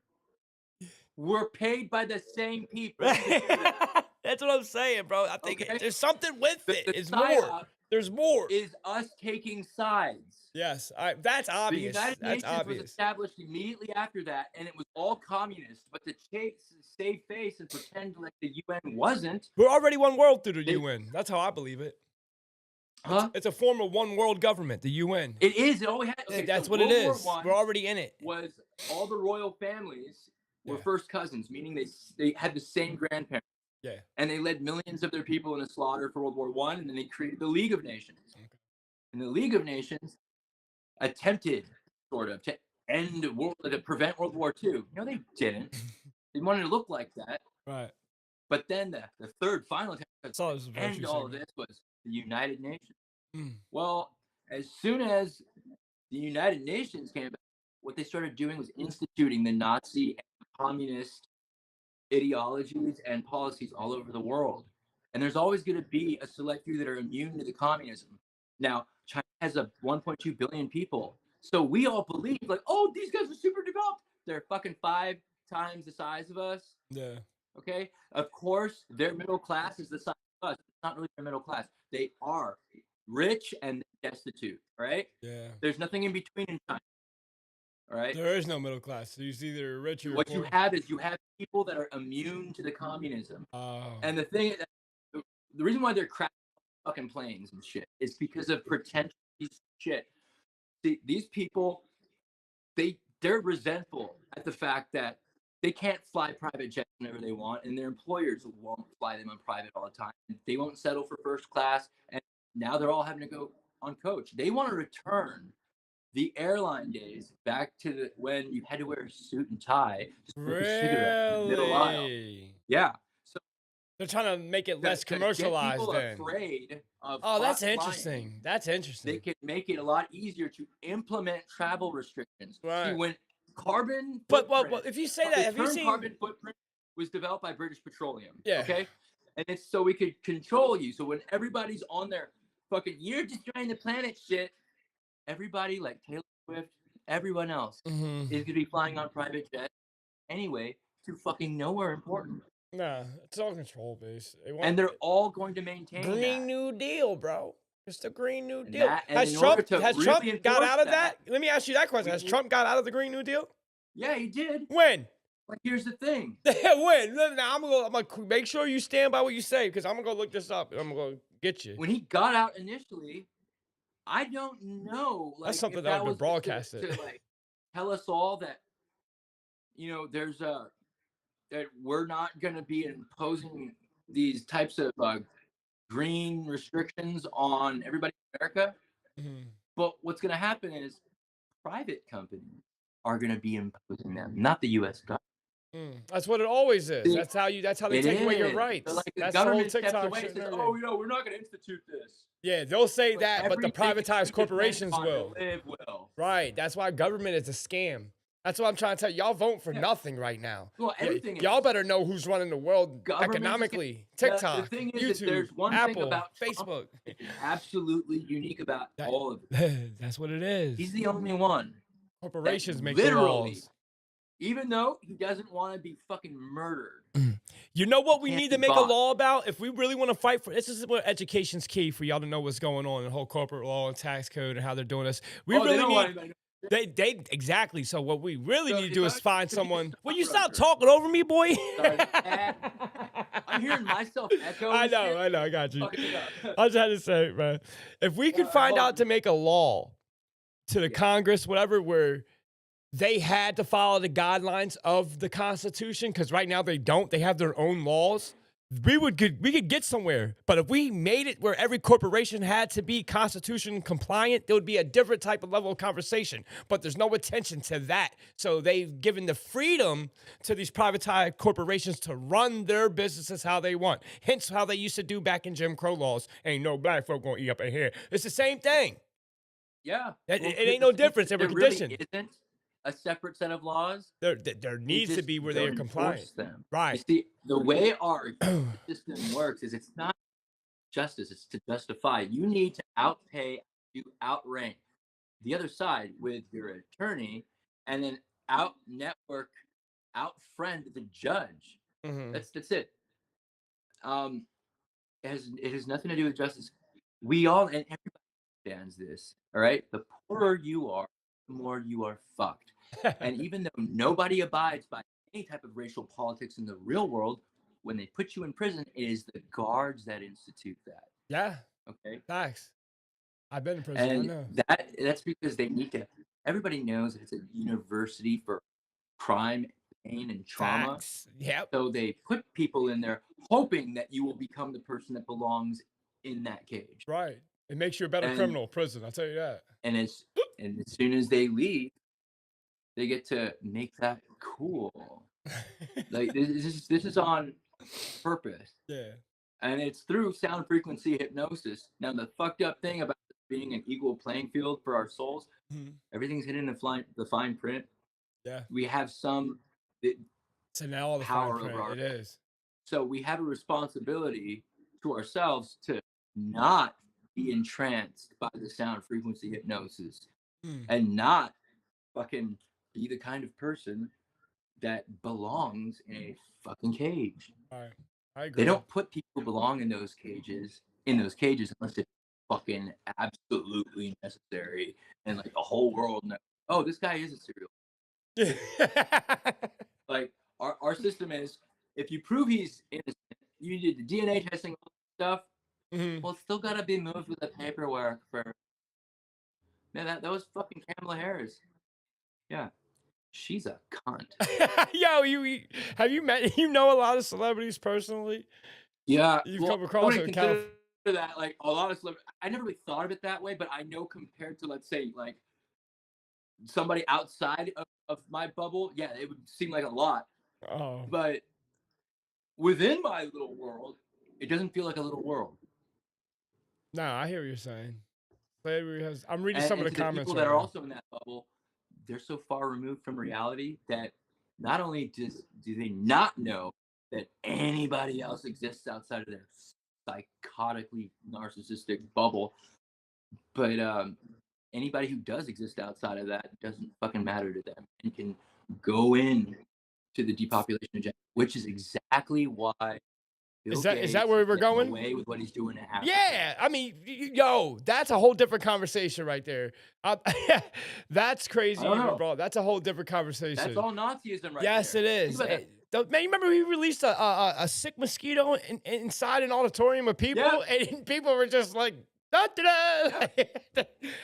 were paid by the same people to do that. That's what I'm saying, bro. I think Okay? there's something with The, it. the It's more. psyop There's more. is us taking sides. Yes, that's The obvious. United That's Nations was obvious. established immediately after that, and it was all communist. But to save face and pretend like the UN wasn't, We're already one world through the they, UN. That's how I believe it. huh? It's a form of one world government, the UN. It is. It always had. Okay, That's so what it World War is. One We're already in it. was all the royal families were Yeah. first cousins, meaning they had the same grandparents, Yeah. and they led millions of their people in a slaughter for World War One, and then they created the League of Nations. Okay. And the League of Nations attempted sort of to prevent World War II. No, they didn't. They wanted to look like that. Right. But then the third final attempt Saw this to virtue end all of signal. this was the United Nations. Mm. Well, as soon as the United Nations came about, what they started doing was instituting the Nazi and communist ideologies and policies all over the world. And there's always going to be a select few that are immune to the communism. Now, China has 1.2 billion people. So we all believe, like, oh, these guys are super developed. They're fucking 5 times the size of us. Yeah. Okay. Of course, their middle class is the size of us. It's not really their middle class. They are rich and destitute, right? Yeah. There's nothing in between in China. All right. There is no middle class. So it's either rich or What poor. you have is you have people that are immune to the communism. Oh. And the thing, the reason why they're crashing fucking planes and shit is because of pretentious shit. See, these people, they're resentful at the fact that they can't fly private jets whenever they want, and their employers won't fly them on private all the time. They won't settle for first class, and now they're all having to go on coach. They want to return the airline days back to when you had to wear a suit and tie to smoke a cigarette in the middle aisle. Really? Yeah. So They're trying to make it less to get commercialized people then. afraid of Oh, that's flying, interesting. That's interesting. they can make it a lot easier to implement travel restrictions. See, Right. when carbon But footprint, if you say that, the have you term seen? carbon footprint was developed by British Petroleum. Yeah. Okay. And it's so we could control you. So when everybody's on their fucking you're destroying the planet shit, everybody like Taylor Swift, everyone else Mhm. is gonna be flying on private jets anyway to fucking nowhere important. Nah, it's all control based. And they're all going to maintain Green that. New Deal, bro. It's the Green New And Deal. that- and Has in Trump order to has really Trump got enforce out of that, that? Let me ask you that question. we Has need- Trump got out of the Green New Deal? Yeah, he did. When? But here's the thing. When? Now I'm gonna make sure you stand by what you say because I'm gonna go look this up and I'm gonna get you. When he got out initially, I don't know. Like, That's something if that that would was be broadcasted. to like tell us all that, there's that we're not going to be imposing these types of green restrictions on everybody in America. Mhm. But what's going to happen is private companies are going to be imposing them, not the U.S. government. That's what it always is. See, That's how they It take away your is. rights. So, like, the That's the whole government steps TikTok away shit and and says, everything. "Oh, we're not going to institute this." Yeah, they'll say But that, but the everything we privatized depend corporations on to will. live will. Right. That's why government is a scam. That's what I'm trying to tell you. Y'all vote for Yeah. nothing right now. Well, everything Y'all is. better know who's running the world Government's a scam. economically. The TikTok, thing is that YouTube, there's one thing Apple, about Trump Facebook. that is absolutely unique about all of it. That's what it is. He's the only one that Corporations make the literally laws. even though he doesn't want to be fucking murdered. You know what we Can't need be to make a bought. law about? If we really want to fight for this is where education's key for y'all to know what's going on in the whole corporate law and tax code and how they're doing this. We Oh, they really don't want need anybody. they exactly. So what we really So need to if do I is find could be a someone. Will you stop stockbroker, talking over me, boy? sorry, I'm hearing myself echo and shit. I know, I got you. Fucking it up. I was trying to say, man, if we could All right, find hold out to on. make a law to the Yeah. Congress, whatever, where they had to follow the guidelines of the Constitution, because right now they don't. They have their own laws. We could get somewhere. But if we made it where every corporation had to be Constitution compliant, there would be a different type of level of conversation. But there's no attention to that. So they've given the freedom to these privatized corporations to run their businesses how they want. Hence how they used to do back in Jim Crow laws. Ain't no black folk gonna eat up in here. It's the same thing. Yeah. It, Well, it ain't no difference. They were there really conditioned. isn't a separate set of laws. There They needs to just be where they don't are compliant. enforce them. You Right. see, the way our system works is it's not justice, it's to justify. You need to outpay, you outrank the other side with your attorney, and then out network, out friend the judge. Mhm. That's it. Um, it has nothing to do with justice. We all and everybody understands this. All right, the poorer you are, the more you are fucked. And even though nobody abides by any type of racial politics in the real world, when they put you in prison, it is the guards that institute that. Yeah. Okay. Facts. I've been in prison. I And know. that's because they need to. Everybody knows it's a university for crime, pain, and trauma. Facts. Yep. So they put people in there hoping that you will become the person that belongs in that cage. Right. It makes you a better And criminal, prison. I'll tell you that. and as soon as they leave, they get to make that cool. Like this is on purpose. Yeah. And it's through sound frequency hypnosis. Now, the fucked up thing about being an equal playing field for our souls, Mhm. everything's hidden in the fine print. Yeah. We have some So now all the fine power print. over our. It is. So we have a responsibility to ourselves to not be entranced by the sound frequency hypnosis Mm. and not fucking be the kind of person that belongs in a fucking cage. All right. I agree. They don't put people who belong in those cages unless it's fucking absolutely necessary and like the whole world knows, oh, this guy is a serial. Like our system is, if you prove he's innocent, you did the DNA testing, all that stuff. Mhm. Well, it's still gotta be moved with the paperwork for. Man, that was fucking Kamala Harris. Yeah, she's a cunt. Yo, have you met a lot of celebrities personally? Yeah, You've well, come I across wouldn't in consider California. that like a lot of celebrities. I never really thought of it that way, but I know compared to, let's say, like somebody outside of my bubble, yeah, it would seem like a lot. Oh. But within my little world, it doesn't feel like a little world. No, I hear what you're saying. Slavery has. I'm reading And, some of and the to the comments people right that are now. also in that bubble, they're so far removed from reality that not only do they not know that anybody else exists outside of their psychotically narcissistic bubble, but anybody who does exist outside of that doesn't fucking matter to them and can go in to the depopulation agenda, which is exactly why Bill Is Gates that where is we're getting going? away with what he's doing in Africa. Yeah, I mean, yo, that's a whole different conversation right there. That's crazy. I don't You even know. brought. That's a whole different conversation. That's all Nazism right Yes, there. it is. Man, you remember he released a sick mosquito inside an auditorium of people, and people were just like, da, da, da.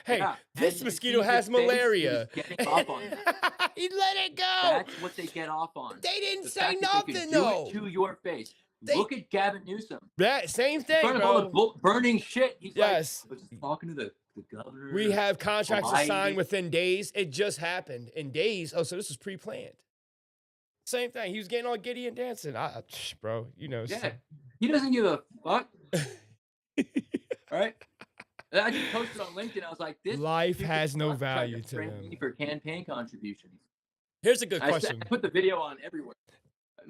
Hey, Yeah. this And you mosquito see has his face, malaria. he was getting off on that. He let it go. That's what they get off on. They didn't The say fact that they nothing could do though. it to your face. Look at Gavin Newsom. Yeah, same In thing, front of bro. all the burning shit, he's Yes. like, I was just talking to the governor. We have contracts to sign Hawaii. within days. It just happened in days. Oh, so this was pre-planned. Same thing. He was getting all giddy and dancing. Bro, you know. Yeah, he doesn't give a fuck. All right. And I just posted on LinkedIn. I was like, "This life stupid has no fuck tried value to frame them." me for campaign contributions. Here's a good question. I put the video on everywhere. That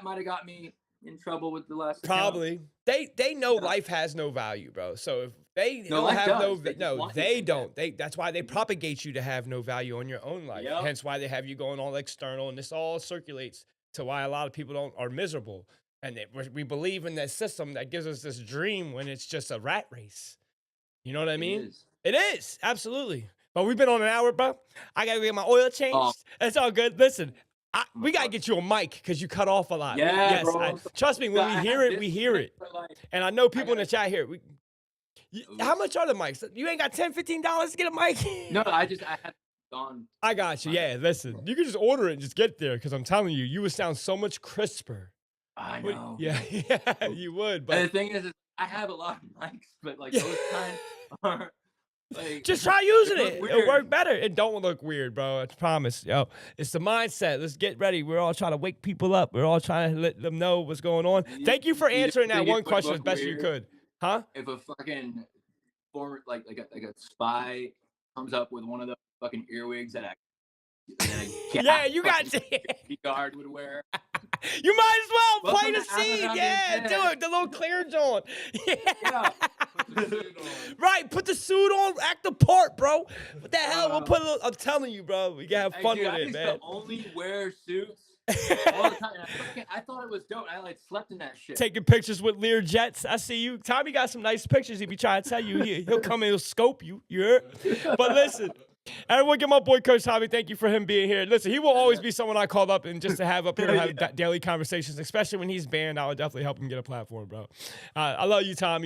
might have got me, in trouble with the last account. Probably. They know Yeah. life has no value, bro. So if they No, don't life have does. They just want you to they think don't. that. That's why they propagate you to have no value on your own life. Yep. Hence why they have you going all external, and this all circulates to why a lot of people are miserable. And we believe in that system that gives us this dream when it's just a rat race. You know what I mean? Is. It is, absolutely. But we've been on an hour, bro. I gotta get my oil changed. Oh. It's all good. Listen, we gotta get you a mic because you cut off a lot. Yeah, Yes, bro. trust me, when we hear it, we hear it. And I know people in the chat here. How much are the mics? You ain't got $10, $15 to get a mic? No, I had gone. I got you. Yeah, listen. You can just order it and just get there because I'm telling you, you would sound so much crisper. I know. Yeah, you would. But And the thing is I have a lot of mics, but like those kinds are like just try using look it. weird. It'll work better. It don't look weird, bro. I promise. Yo, it's the mindset. Let's get ready. We're all trying to wake people up. We're all trying to let them know what's going on. Thank you for answering that one question as best as you could. Huh? If a fucking former like a spy comes up with one of the fucking earwigs that yeah, you got to. guard would wear. You might as well Welcome plant a to seed. Amazon Yeah, Instead. do it. The little clearance on. Yeah. Right, put the suit on, act the part, bro. What the hell? We'll put a little, I'm telling you, bro. We can have fun with I it, used man. to only wear suits all the time. I thought it was dope. I like slept in that shit. Taking pictures with Lear jets. I see you. Tommy got some nice pictures. He be trying to tell you. He'll come and he'll scope you. You heard? But listen, everyone give my boy Coach Tommy. Thank you for him being here. Listen, he will always be someone I called up and just to have up here and have daily conversations, especially when he's banned. I would definitely help him get a platform, bro. I love you, Tommy.